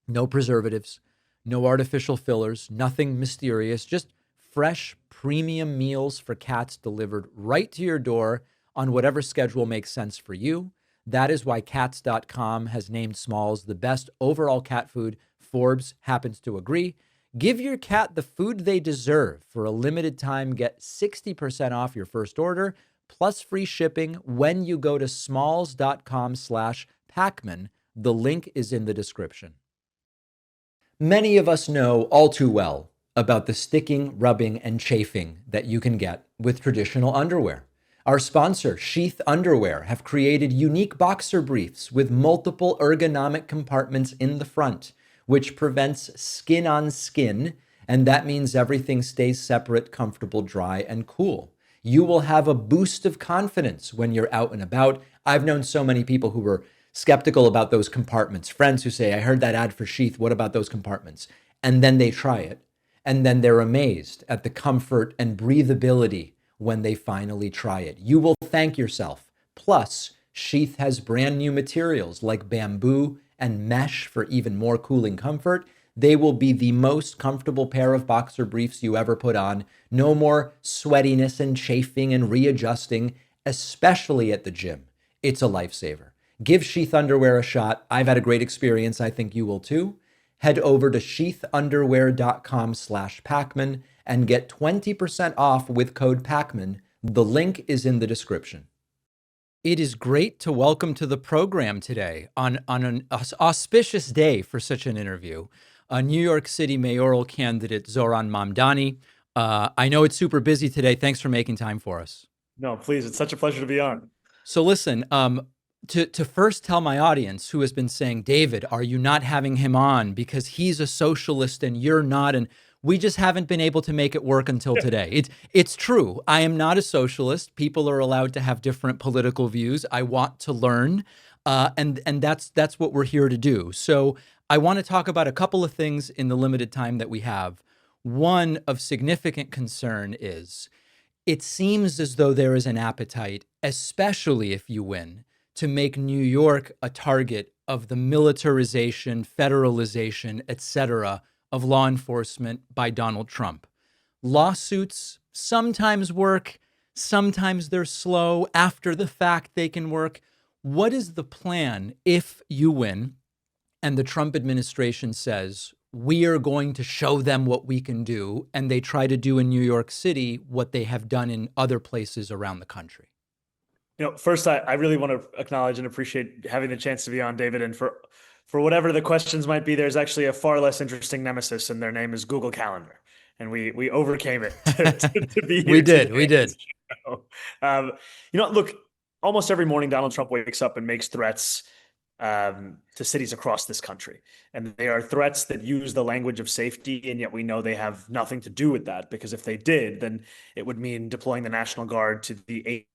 No preservatives, no artificial fillers, nothing mysterious, just fresh premium meals for cats delivered right to your door on whatever schedule makes sense for you. That is why Cats.com has named Smalls the best overall cat food. Forbes happens to agree. Give your cat the food they deserve. For a limited time, get 60% off your first order, plus free shipping when you go to smalls.com/Pakman. The link is in the description. Many of us know all too well about the sticking, rubbing, and chafing that you can get with traditional underwear. Our sponsor, Sheath Underwear, have created unique boxer briefs with multiple ergonomic compartments in the front, which prevents skin on skin, and that means everything stays separate, comfortable, dry, and cool. You will have a boost of confidence when you're out and about. I've known so many people who were skeptical about those compartments, friends who say, I heard that ad for Sheath, what about those compartments? And then they try it, and then they're amazed at the comfort and breathability when they finally try it. You will thank yourself. Plus, Sheath has brand new materials like bamboo and mesh for even more cooling comfort. They will be the most comfortable pair of boxer briefs you ever put on. No more sweatiness and chafing and readjusting, especially at the gym. It's a lifesaver. Give Sheath Underwear a shot. I've had a great experience. I think you will too. Head over to sheathunderwear.com/Pakman and get 20% off with code Pakman. The link is in the description. It is great to welcome to the program today on an auspicious day for such an interview, New York City mayoral candidate Zohran Mamdani. I know it's super busy today. Thanks for making time for us. No, please. It's such a pleasure to be on. So listen, to first tell my audience who has been saying, David, are you not having him on because he's a socialist and you're not? And we just haven't been able to make it work until today. It's true. I am not a socialist. People are allowed to have different political views. I want to learn, and that's what we're here to do. So I want to talk about a couple of things in the limited time that we have. One of significant concern is it seems as though there is an appetite, especially if you win, to make New York a target of the militarization, federalization, etc., of law enforcement by Donald Trump. Lawsuits sometimes work, sometimes they're slow. After the fact, they can work. What is the plan if you win and the Trump administration says, we are going to show them what we can do, and they try to do in New York City what they have done in other places around the country? First, I really want to acknowledge and appreciate having the chance to be on, David. And for whatever the questions might be, there's actually a far less interesting nemesis, and their name is Google Calendar. And we overcame it to be here. We did. Look, almost every morning, Donald Trump wakes up and makes threats to cities across this country. And they are threats that use the language of safety, and yet we know they have nothing to do with that, because if they did, then it would mean deploying the National Guard to the eight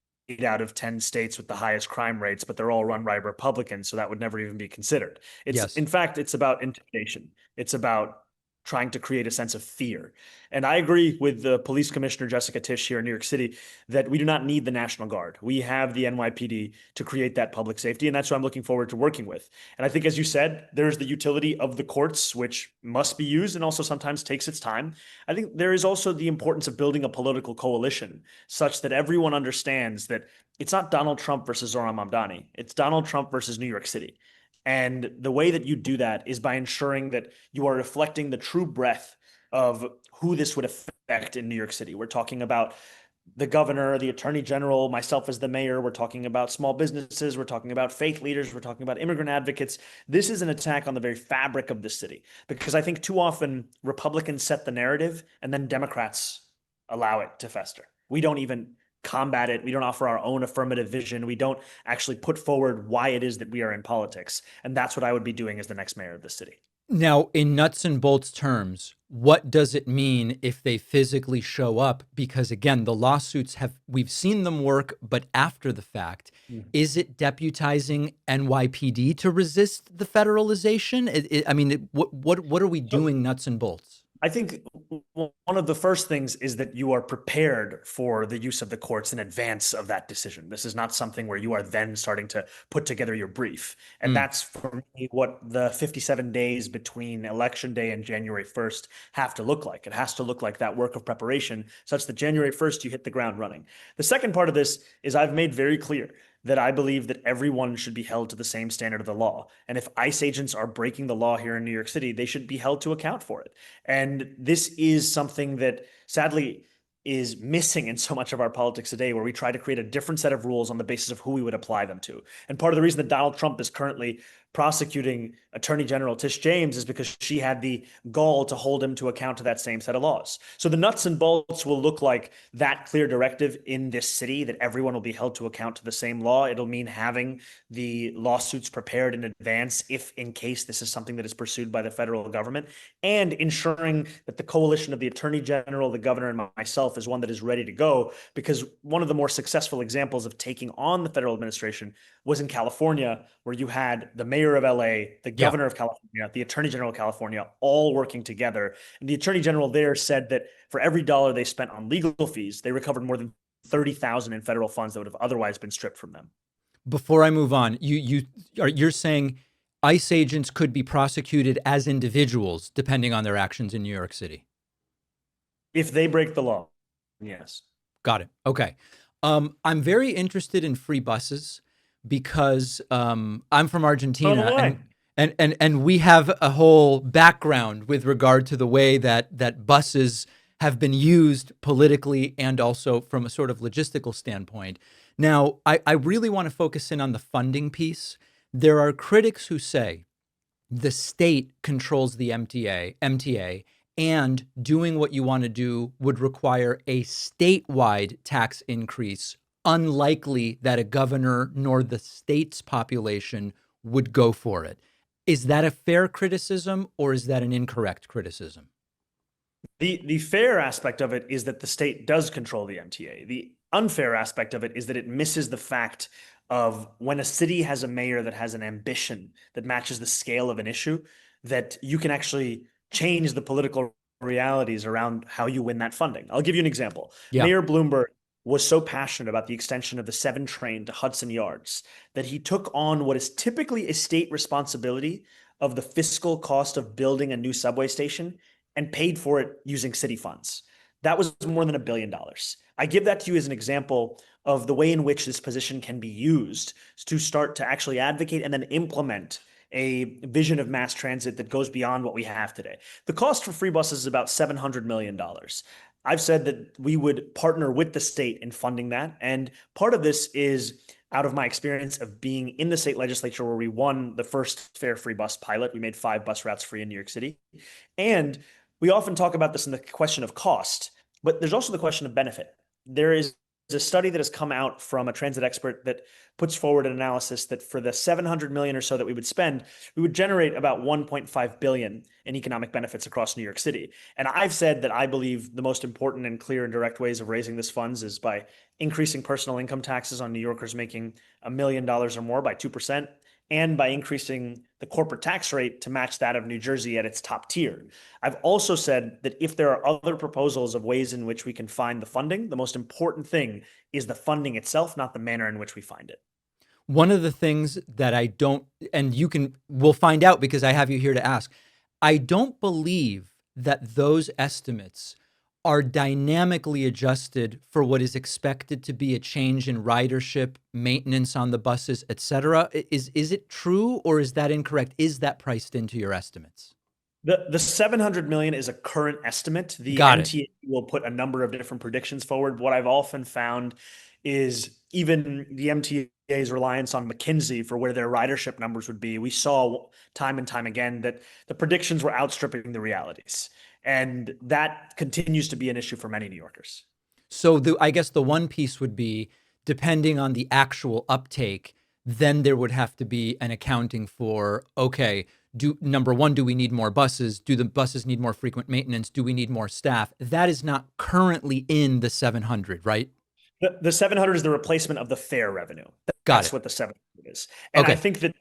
out of 10 states with the highest crime rates, but they're all run by Republicans, so that would never even be considered. Yes. In fact, it's about intimidation. It's about trying to create a sense of fear. And I agree with the police commissioner, Jessica Tisch, here in New York City, that we do not need the National Guard. We have the NYPD to create that public safety, and that's what I'm looking forward to working with. And I think, as you said, there's the utility of the courts, which must be used and also sometimes takes its time. I think there is also the importance of building a political coalition such that everyone understands that it's not Donald Trump versus Zohran Mamdani. It's Donald Trump versus New York City. And the way that you do that is by ensuring that you are reflecting the true breadth of who this would affect in New York City. We're talking about the governor, the attorney general, myself as the mayor. We're talking about small businesses. We're talking about faith leaders. We're talking about immigrant advocates. This is an attack on the very fabric of the city, because I think too often Republicans set the narrative and then Democrats allow it to fester. We don't even combat it. We don't offer our own affirmative vision. We don't actually put forward why it is that we are in politics. And that's what I would be doing as the next mayor of the city. Now, in nuts and bolts terms, what does it mean if they physically show up? Because again, the lawsuits we've seen them work, but after the fact, is it deputizing NYPD to resist the federalization? What are we doing nuts and bolts? I think one of the first things is that you are prepared for the use of the courts in advance of that decision. This is not something where you are then starting to put together your brief. And that's, for me, what the 57 days between Election Day and January 1st have to look like. It has to look like that work of preparation such that January 1st, you hit the ground running. The second part of this is I've made very clear that I believe that everyone should be held to the same standard of the law. And if ICE agents are breaking the law here in New York City, they should be held to account for it. And this is something that sadly is missing in so much of our politics today, where we try to create a different set of rules on the basis of who we would apply them to. And part of the reason that Donald Trump is currently prosecuting Attorney General Tish James is because she had the gall to hold him to account to that same set of laws. So the nuts and bolts will look like that clear directive in this city, that everyone will be held to account to the same law. It'll mean having the lawsuits prepared in advance if in case this is something that is pursued by the federal government, and ensuring that the coalition of the Attorney General, the governor, and myself is one that is ready to go, because one of the more successful examples of taking on the federal administration was in California, where you had the mayor of LA, the governor of California, the attorney general of California, all working together. And the attorney general there said that for every dollar they spent on legal fees, they recovered more than $30,000 in federal funds that would have otherwise been stripped from them. Before I move on, you're saying ICE agents could be prosecuted as individuals depending on their actions in New York City? If they break the law, yes. Got it. Okay. I'm very interested in free buses, because I'm from Argentina, and we have a whole background with regard to the way that buses have been used politically and also from a sort of logistical standpoint. Now, I really want to focus in on the funding piece. There are critics who say the state controls the MTA, and doing what you want to do would require a statewide tax increase, unlikely that a governor nor the state's population would go for it. Is that a fair criticism, or is that an incorrect criticism? The fair aspect of it is that the state does control the MTA. The unfair aspect of it is that it misses the fact of when a city has a mayor that has an ambition that matches the scale of an issue, that you can actually change the political realities around how you win that funding. I'll give you an example. Yeah. Mayor Bloomberg was so passionate about the extension of the 7 train to Hudson Yards that he took on what is typically a state responsibility of the fiscal cost of building a new subway station and paid for it using city funds. That was more than $1 billion. I give that to you as an example of the way in which this position can be used to start to actually advocate and then implement a vision of mass transit that goes beyond what we have today. The cost for free buses is about $700 million. I've said that we would partner with the state in funding that. And part of this is out of my experience of being in the state legislature, where we won the first fare free bus pilot. We made 5 bus routes free in New York City. And we often talk about this in the question of cost, but there's also the question of benefit. There is a study that has come out from a transit expert that puts forward an analysis that for the 700 million or so that we would spend, we would generate about 1.5 billion in economic benefits across New York City. And I've said that I believe the most important and clear and direct ways of raising this funds is by increasing personal income taxes on New Yorkers making $1 million or more by 2%, and by increasing the corporate tax rate to match that of New Jersey at its top tier. I've also said that if there are other proposals of ways in which we can find the funding, the most important thing is the funding itself, not the manner in which we find it. One of the things that I don't, and we'll find out because I have you here to ask, I don't believe that those estimates are dynamically adjusted for what is expected to be a change in ridership, maintenance on the buses, et cetera. Is it true or is that incorrect? Is that priced into your estimates? The 700 million is a current estimate. The MTA will put a number of different predictions forward. What I've often found is even the MTA's reliance on McKinsey for where their ridership numbers would be. We saw time and time again that the predictions were outstripping the realities. And that continues to be an issue for many New Yorkers. So I guess the one piece would be, depending on the actual uptake, then there would have to be an accounting for, okay, number one, do we need more buses? Do the buses need more frequent maintenance? Do we need more staff? That is not currently in the 700, right? The 700 is the replacement of the fare revenue. That's what the 700 is. And I think that,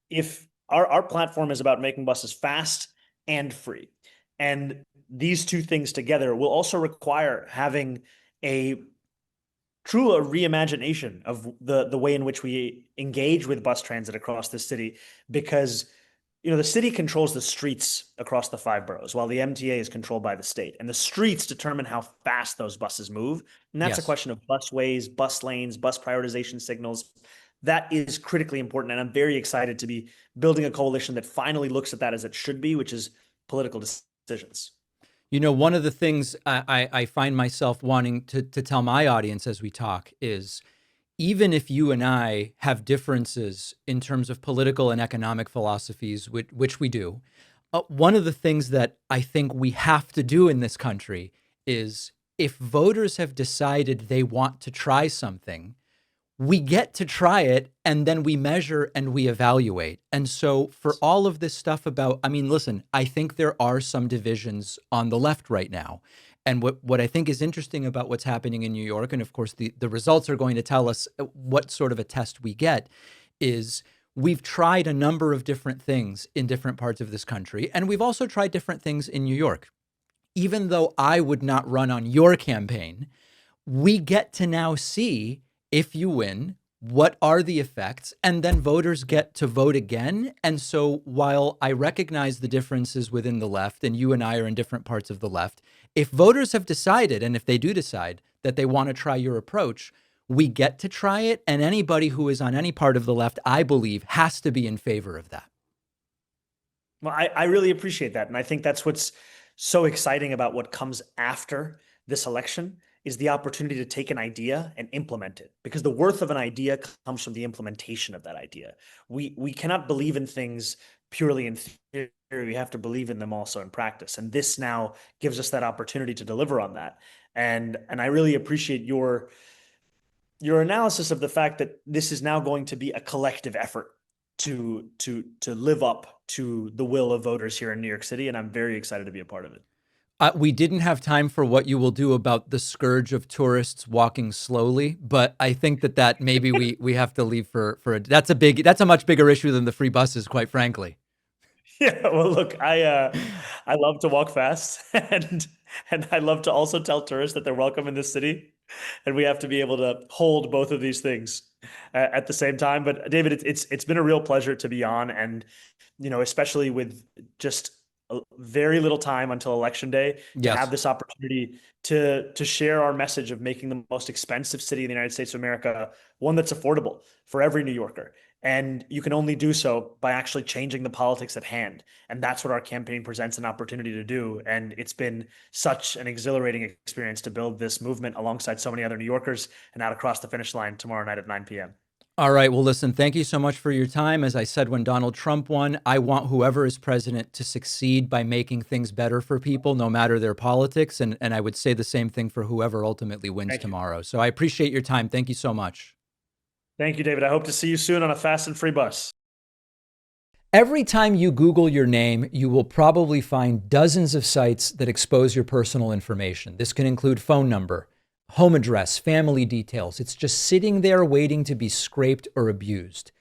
if our platform is about making buses fast and free, and these two things together will also require having a reimagination of the way in which we engage with bus transit across the city, because the city controls the streets across the 5 boroughs, while the MTA is controlled by the state. And the streets determine how fast those buses move. And that's a question of busways, bus lanes, bus prioritization signals. That is critically important. And I'm very excited to be building a coalition that finally looks at that as it should be, which is political decisions. One of the things I find myself wanting to tell my audience as we talk is, even if you and I have differences in terms of political and economic philosophies, which we do, one of the things that I think we have to do in this country is, if voters have decided they want to try something, we get to try it, and then we measure and we evaluate. And so for all of this stuff about, listen, I think there are some divisions on the left right now. And what I think is interesting about what's happening in New York, and of course the results are going to tell us what sort of a test we get, is we've tried a number of different things in different parts of this country, and we've also tried different things in New York. Even though I would not run on your campaign, we get to now see, if you win, what are the effects, and then voters get to vote again. And so while I recognize the differences within the left, and you and I are in different parts of the left, if voters have decided, and if they do decide that they want to try your approach, we get to try it. And anybody who is on any part of the left, I believe, has to be in favor of that. Well, I really appreciate that. And I think that's what's so exciting about what comes after this election, is the opportunity to take an idea and implement it, because the worth of an idea comes from the implementation of that idea. We cannot believe in things purely in theory. We have to believe in them also in practice. And this now gives us that opportunity to deliver on that. And I really appreciate your analysis of the fact that this is now going to be a collective effort to live up to the will of voters here in New York City. And I'm very excited to be a part of it. We didn't have time for what you will do about the scourge of tourists walking slowly, but I think that maybe we have to leave for that's a much bigger issue than the free buses, quite frankly. Yeah, well, look, I love to walk fast, and I love to also tell tourists that they're welcome in this city, and we have to be able to hold both of these things at the same time. But David, it's been a real pleasure to be on, and especially with just very little time until Election Day, to have this opportunity to share our message of making the most expensive city in the United States of America one that's affordable for every New Yorker. And you can only do so by actually changing the politics at hand. And that's what our campaign presents an opportunity to do. And it's been such an exhilarating experience to build this movement alongside so many other New Yorkers and out across the finish line tomorrow night at 9 p.m. All right. Well, listen, thank you so much for your time. As I said, when Donald Trump won, I want whoever is president to succeed by making things better for people, no matter their politics. And I would say the same thing for whoever ultimately wins tomorrow. So I appreciate your time. Thank you so much. Thank you, David. I hope to see you soon on a fast and free bus. Every time you Google your name, you will probably find dozens of sites that expose your personal information. This can include phone number, home address, family details. It's just sitting there waiting to be scraped or abused.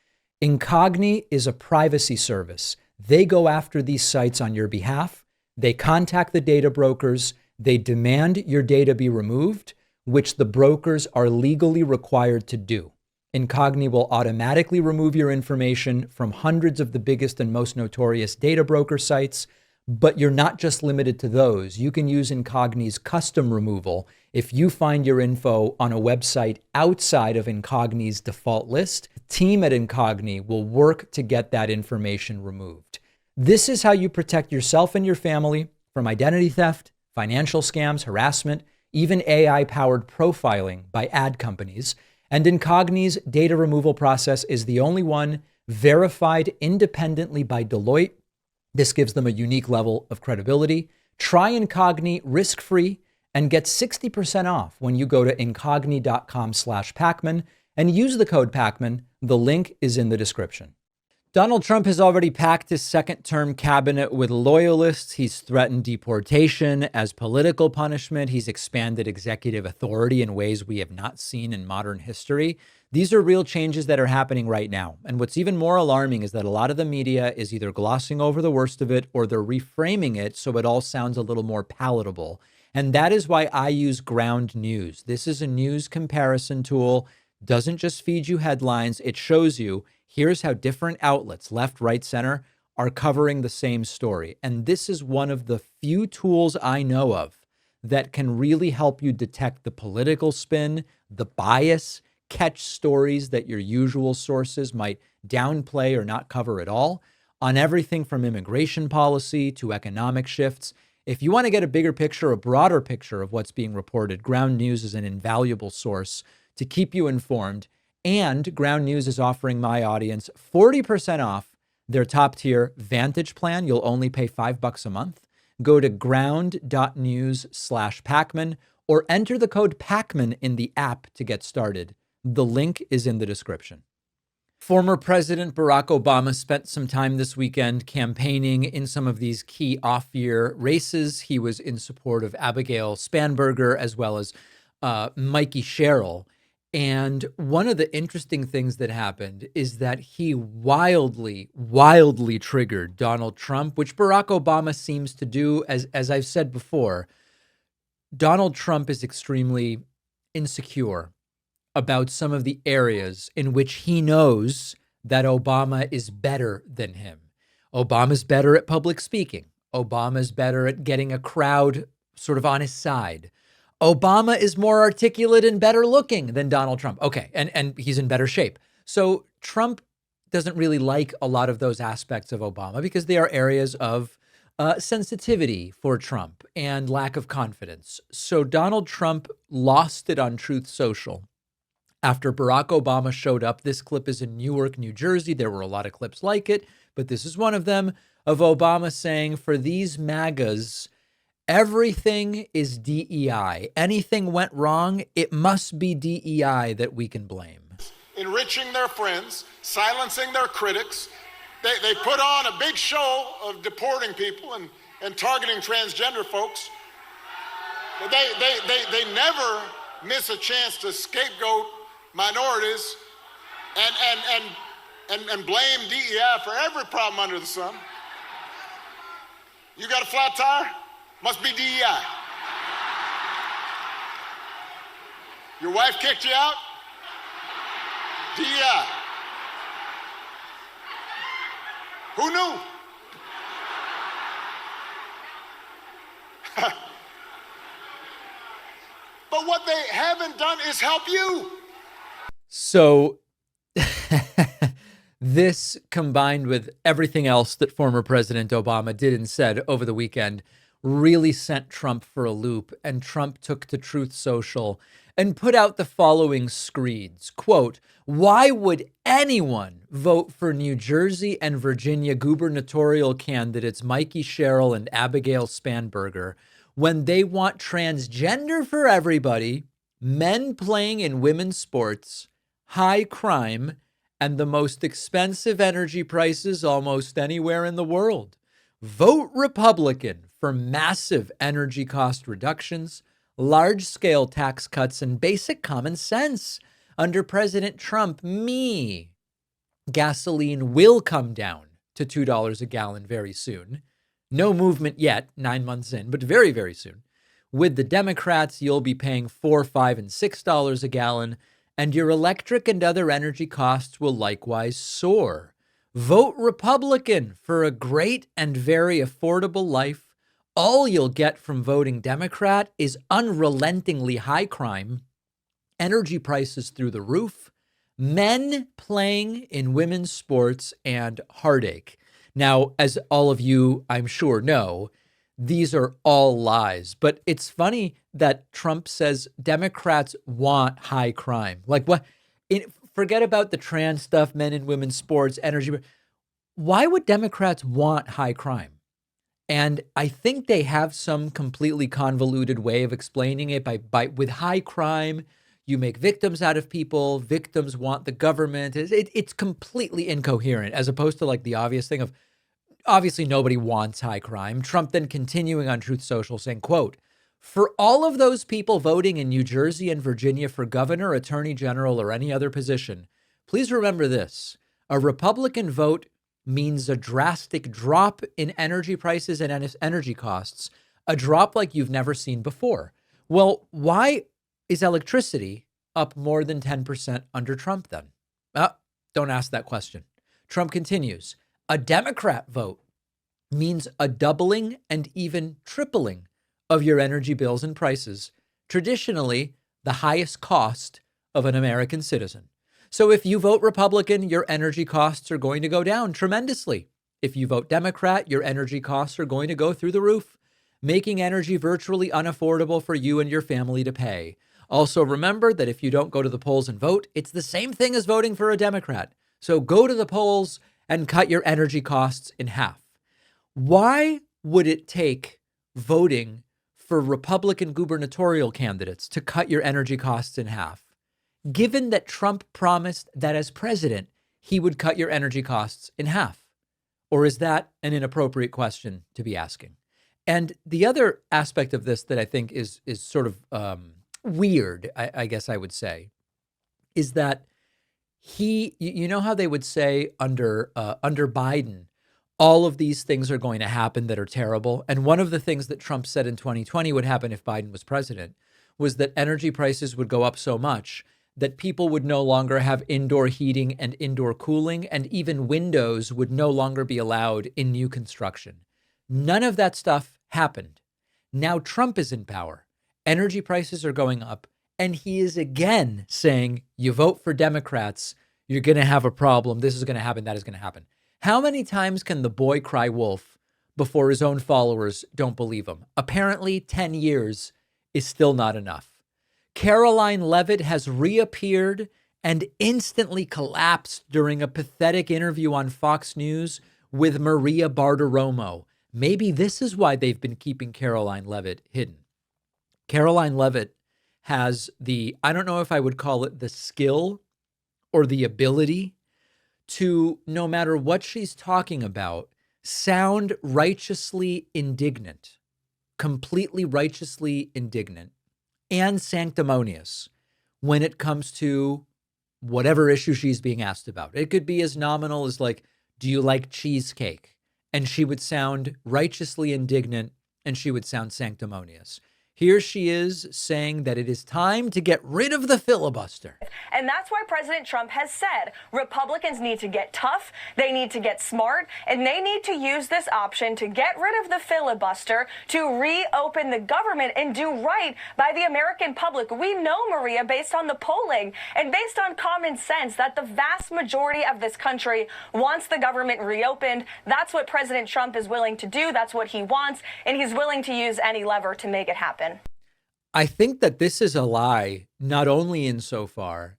Incogni is a privacy service. They go after these sites on your behalf. They contact the data brokers. They demand your data be removed, which the brokers are legally required to do. Incogni will automatically remove your information from hundreds of the biggest and most notorious data broker sites, but you're not just limited to those. You can use Incogni's custom removal if you find your info on a website outside of Incogni's default list. The team at Incogni will work to get that information removed. This is how you protect yourself and your family from identity theft, financial scams, harassment, even AI-powered profiling by ad companies. And Incogni's data removal process is the only one verified independently by Deloitte. This gives them a unique level of credibility. Try Incogni risk-free and get 60% off when you go to incogni.com/Pakman and use the code Pakman. The link is in the description. Donald Trump has already packed his second-term cabinet with loyalists. He's threatened deportation as political punishment. He's expanded executive authority in ways we have not seen in modern history. These are real changes that are happening right now. And what's even more alarming is that a lot of the media is either glossing over the worst of it or they're reframing it so it all sounds a little more palatable. And that is why I use Ground News. This is a news comparison tool. Doesn't just feed you headlines. It shows you here's how different outlets, left, right, center, are covering the same story. And this is one of the few tools I know of that can really help you detect the political spin, the bias, catch stories that your usual sources might downplay or not cover at all, on everything from immigration policy to economic shifts. If you want to get a bigger picture, a broader picture of what's being reported, Ground News is an invaluable source to keep you informed. And Ground News is offering my audience 40% off their top tier Vantage plan. You'll only pay $5 a month. Go to ground.news/Pakman or enter the code Pakman in the app to get started. The link is in the description. Former President Barack Obama spent some time this weekend campaigning in some of these key off-year races. He was in support of Abigail Spanberger as well as Mikey Sherrill. And one of the interesting things that happened is that he wildly triggered Donald Trump, which Barack Obama seems to do. As I've said before, Donald Trump is extremely insecure about some of the areas in which he knows that Obama is better than him. Obama's better at public speaking. Obama's better at getting a crowd sort of on his side. Obama is more articulate and better looking than Donald Trump. Okay, and he's in better shape. So Trump doesn't really like a lot of those aspects of Obama because they are areas of sensitivity for Trump and lack of confidence. So Donald Trump lost it on Truth Social after Barack Obama showed up. This clip is in Newark, New Jersey. There were a lot of clips like it, but this is one of them of Obama saying, for these MAGAs, everything is DEI. Anything went wrong, it must be DEI that we can blame. Enriching their friends, silencing their critics. They put on a big show of deporting people and targeting transgender folks. But they never miss a chance to scapegoat minorities and blame DEI for every problem under the sun. You got a flat tire? Must be DEI. Your wife kicked you out? DEI. Who knew? But what they haven't done is help you. So this, combined with everything else that former President Obama did and said over the weekend, really sent Trump for a loop. And Trump took to Truth Social and put out the following screeds. Quote, why would anyone vote for New Jersey and Virginia gubernatorial candidates Mikey Sherrill and Abigail Spanberger when they want transgender for everybody, men playing in women's sports, high crime, and the most expensive energy prices almost anywhere in the world? Vote Republican for massive energy cost reductions, large-scale tax cuts, and basic common sense. Under President Trump, gasoline will come down to $2 a gallon very soon. No movement yet, 9 months in, but very, very soon. With the Democrats, you'll be paying $4, $5, and $6 a gallon, and your electric and other energy costs will likewise soar. Vote Republican for a great and very affordable life. All you'll get from voting Democrat is unrelentingly high crime, energy prices through the roof, men playing in women's sports, and heartache. Now, as all of you, I'm sure, know, these are all lies. But it's funny that Trump says Democrats want high crime. Like, what? Forget about the trans stuff, men and women's sports, energy. Why would Democrats want high crime? And I think they have some completely convoluted way of explaining it by with high crime, you make victims out of people. Victims want the government. It's completely incoherent, as opposed to like the obvious thing of obviously nobody wants high crime. Trump then continuing on Truth Social saying, quote, for all of those people voting in New Jersey and Virginia for governor, attorney general, or any other position, please remember this. A Republican vote means a drastic drop in energy prices and energy costs, a drop like you've never seen before. Well, why is electricity up more than 10% under Trump then? Don't ask that question. Trump continues, a Democrat vote means a doubling and even tripling of your energy bills and prices, traditionally the highest cost of an American citizen. So if you vote Republican, your energy costs are going to go down tremendously. If you vote Democrat, your energy costs are going to go through the roof, making energy virtually unaffordable for you and your family to pay. Also, remember that if you don't go to the polls and vote, it's the same thing as voting for a Democrat. So go to the polls and cut your energy costs in half. Why would it take voting for Republican gubernatorial candidates to cut your energy costs in half, given that Trump promised that as president, he would cut your energy costs in half? Or is that an inappropriate question to be asking? And the other aspect of this that I think is sort of weird, I guess I would say, is that you know how they would say under Biden, all of these things are going to happen that are terrible. And one of the things that Trump said in 2020 would happen if Biden was president was that energy prices would go up so much that people would no longer have indoor heating and indoor cooling, and even windows would no longer be allowed in new construction. None of that stuff happened. Now Trump is in power. Energy prices are going up, and he is again saying, you vote for Democrats, you're going to have a problem. This is going to happen. That is going to happen. How many times can the boy cry wolf before his own followers don't believe him? Apparently 10 years is still not enough. Karoline Leavitt has reappeared and instantly collapsed during a pathetic interview on Fox News with Maria Bartiromo. Maybe this is why they've been keeping Karoline Leavitt hidden. Karoline Leavitt has I don't know if I would call it the skill or the ability to, no matter what she's talking about, sound righteously indignant, completely righteously indignant and sanctimonious when it comes to whatever issue she's being asked about. It could be as nominal as like, do you like cheesecake? And she would sound righteously indignant and she would sound sanctimonious. Here she is saying that it is time to get rid of the filibuster. And that's why President Trump has said Republicans need to get tough, they need to get smart, and they need to use this option to get rid of the filibuster, to reopen the government and do right by the American public. We know, Maria, based on the polling and based on common sense, that the vast majority of this country wants the government reopened. That's what President Trump is willing to do. That's what he wants, and he's willing to use any lever to make it happen. I think that this is a lie, not only insofar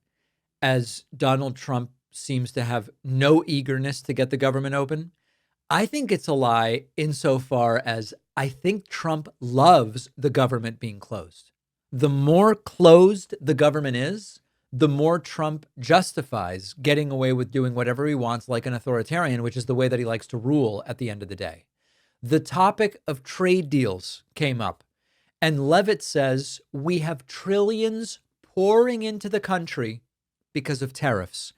as Donald Trump seems to have no eagerness to get the government open. I think it's a lie insofar as I think Trump loves the government being closed. The more closed the government is, the more Trump justifies getting away with doing whatever he wants like an authoritarian, which is the way that he likes to rule at the end of the day. The topic of trade deals came up, and Leavitt says we have trillions pouring into the country because of tariffs,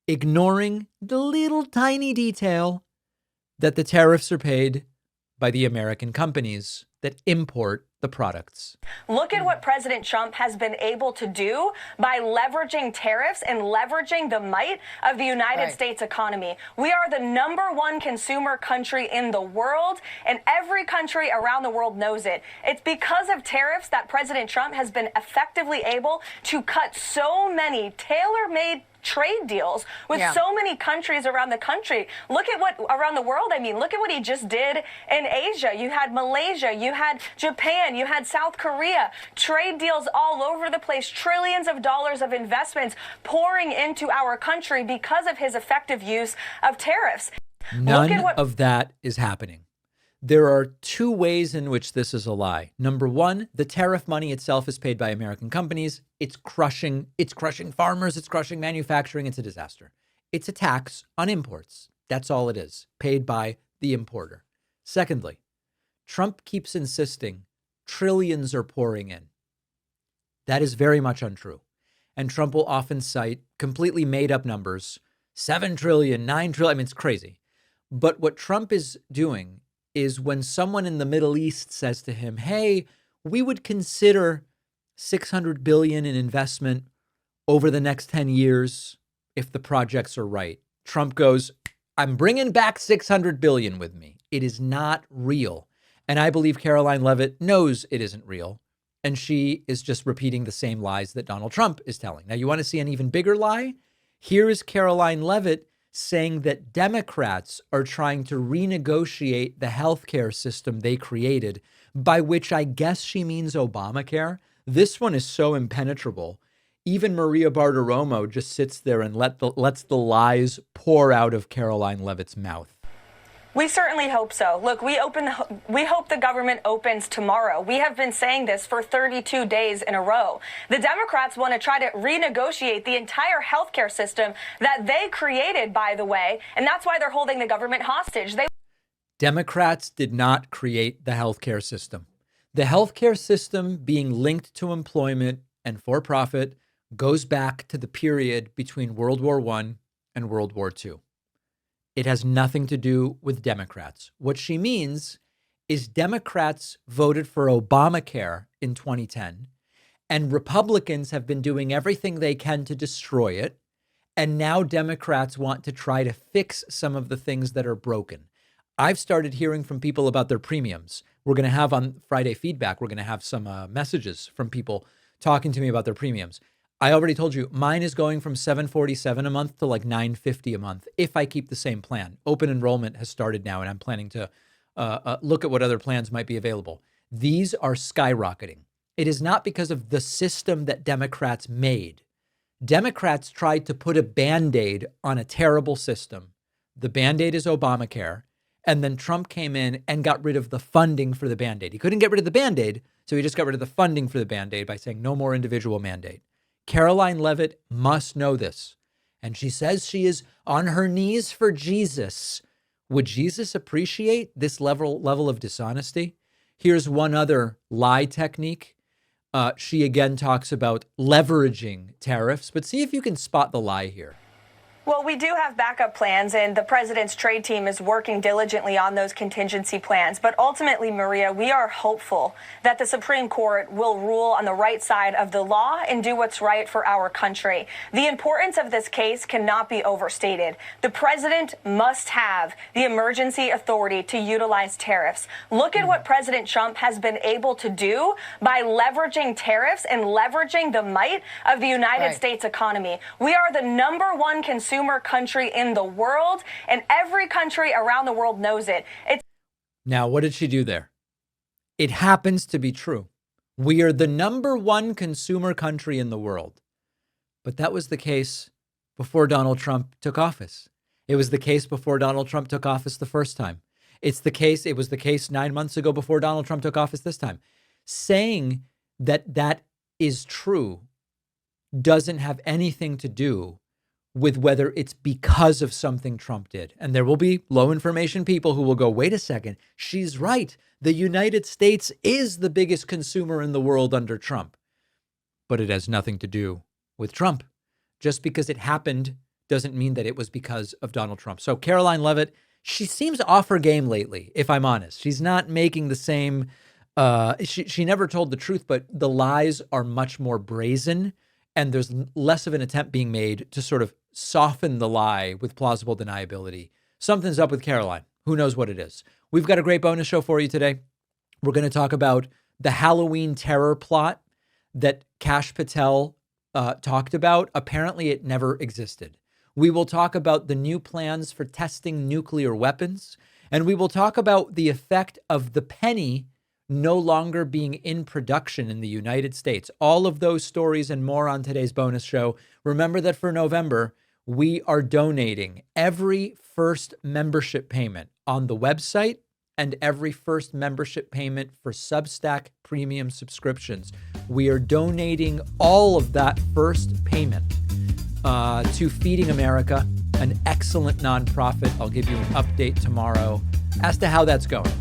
ignoring the little tiny detail that the tariffs are paid by the American companies that import the products. Look at what President Trump has been able to do by leveraging tariffs and leveraging the might of the United States economy. We are the #1 consumer country in the world, and every country around the world knows it. It's because of tariffs that President Trump has been effectively able to cut so many tailor-made trade deals with so many countries around the country. Look at what around the world. I mean, look at what he just did in Asia. You had Malaysia, you had Japan, you had South Korea, trade deals all over the place, trillions of dollars of investments pouring into our country because of his effective use of tariffs. None of that is happening. There are two ways in which this is a lie. Number one, the tariff money itself is paid by American companies. It's crushing farmers. It's crushing manufacturing. It's a disaster. It's a tax on imports. That's all it is, paid by the importer. Secondly, Trump keeps insisting trillions are pouring in. That is very much untrue. And Trump will often cite completely made up numbers, 7 trillion, 9 trillion. I mean, it's crazy. But what Trump is doing is when someone in the Middle East says to him, hey, we would consider 600 billion in investment over the next 10 years if the projects are right. Trump goes, I'm bringing back 600 billion with me. It is not real. And I believe Karoline Leavitt knows it isn't real. And she is just repeating the same lies that Donald Trump is telling. Now, you want to see an even bigger lie? Here is Karoline Leavitt saying that Democrats are trying to renegotiate the healthcare system they created, by which I guess she means Obamacare. This one is so impenetrable. Even Maria Bartiromo just sits there and lets the lies pour out of Karoline Leavitt's mouth. We certainly hope so. Look, we hope the government opens tomorrow. We have been saying this for 32 days in a row. The Democrats want to try to renegotiate the entire healthcare system that they created, by the way, and that's why they're holding the government hostage. Democrats did not create the healthcare system. The healthcare system being linked to employment and for profit goes back to the period between World War I and World War II. It has nothing to do with Democrats. What she means is Democrats voted for Obamacare in 2010, and Republicans have been doing everything they can to destroy it. And now Democrats want to try to fix some of the things that are broken. I've started hearing from people about their premiums. We're going to have on Friday feedback, we're going to have some messages from people talking to me about their premiums. I already told you, mine is going from $747 a month to like $950 a month if I keep the same plan. Open enrollment has started now, and I'm planning to look at what other plans might be available. These are skyrocketing. It is not because of the system that Democrats made. Democrats tried to put a Band-Aid on a terrible system. The Band-Aid is Obamacare. And then Trump came in and got rid of the funding for the Band-Aid. He couldn't get rid of the Band-Aid, so he just got rid of the funding for the Band-Aid by saying no more individual mandate. Karoline Leavitt must know this. And she says she is on her knees for Jesus. Would Jesus appreciate this level of dishonesty? Here's one other lie technique. She again talks about leveraging tariffs, but see if you can spot the lie here. Well, we do have backup plans, and the president's trade team is working diligently on those contingency plans. But ultimately, Maria, we are hopeful that the Supreme Court will rule on the right side of the law and do what's right for our country. The importance of this case cannot be overstated. The president must have the emergency authority to utilize tariffs. Look at what President Trump has been able to do by leveraging tariffs and leveraging the might of the United States economy. We are the #1 consumer country in the world, and every country around the world knows it. Now, what did she do there? It happens to be true. We are the number one consumer country in the world. But that was the case before Donald Trump took office. It was the case before Donald Trump took office the first time. It was the case 9 months ago before Donald Trump took office this time. Saying that is true doesn't have anything to do with whether it's because of something Trump did. And there will be low information people who will go, wait a second, she's right. The United States is the biggest consumer in the world under Trump. But it has nothing to do with Trump. Just because it happened doesn't mean that it was because of Donald Trump. So Karoline Leavitt, she seems off her game lately, if I'm honest. She's not making the same, she never told the truth, but the lies are much more brazen. And there's less of an attempt being made to sort of soften the lie with plausible deniability. Something's up with Karoline. Who knows what it is? We've got a great bonus show for you today. We're going to talk about the Halloween terror plot that Kash Patel talked about. Apparently, it never existed. We will talk about the new plans for testing nuclear weapons. And we will talk about the effect of the penny no longer being in production in the United States. All of those stories and more on today's bonus show. Remember that for November, we are donating every first membership payment on the website and every first membership payment for Substack premium subscriptions. We are donating all of that first payment to Feeding America, an excellent nonprofit. I'll give you an update tomorrow as to how that's going.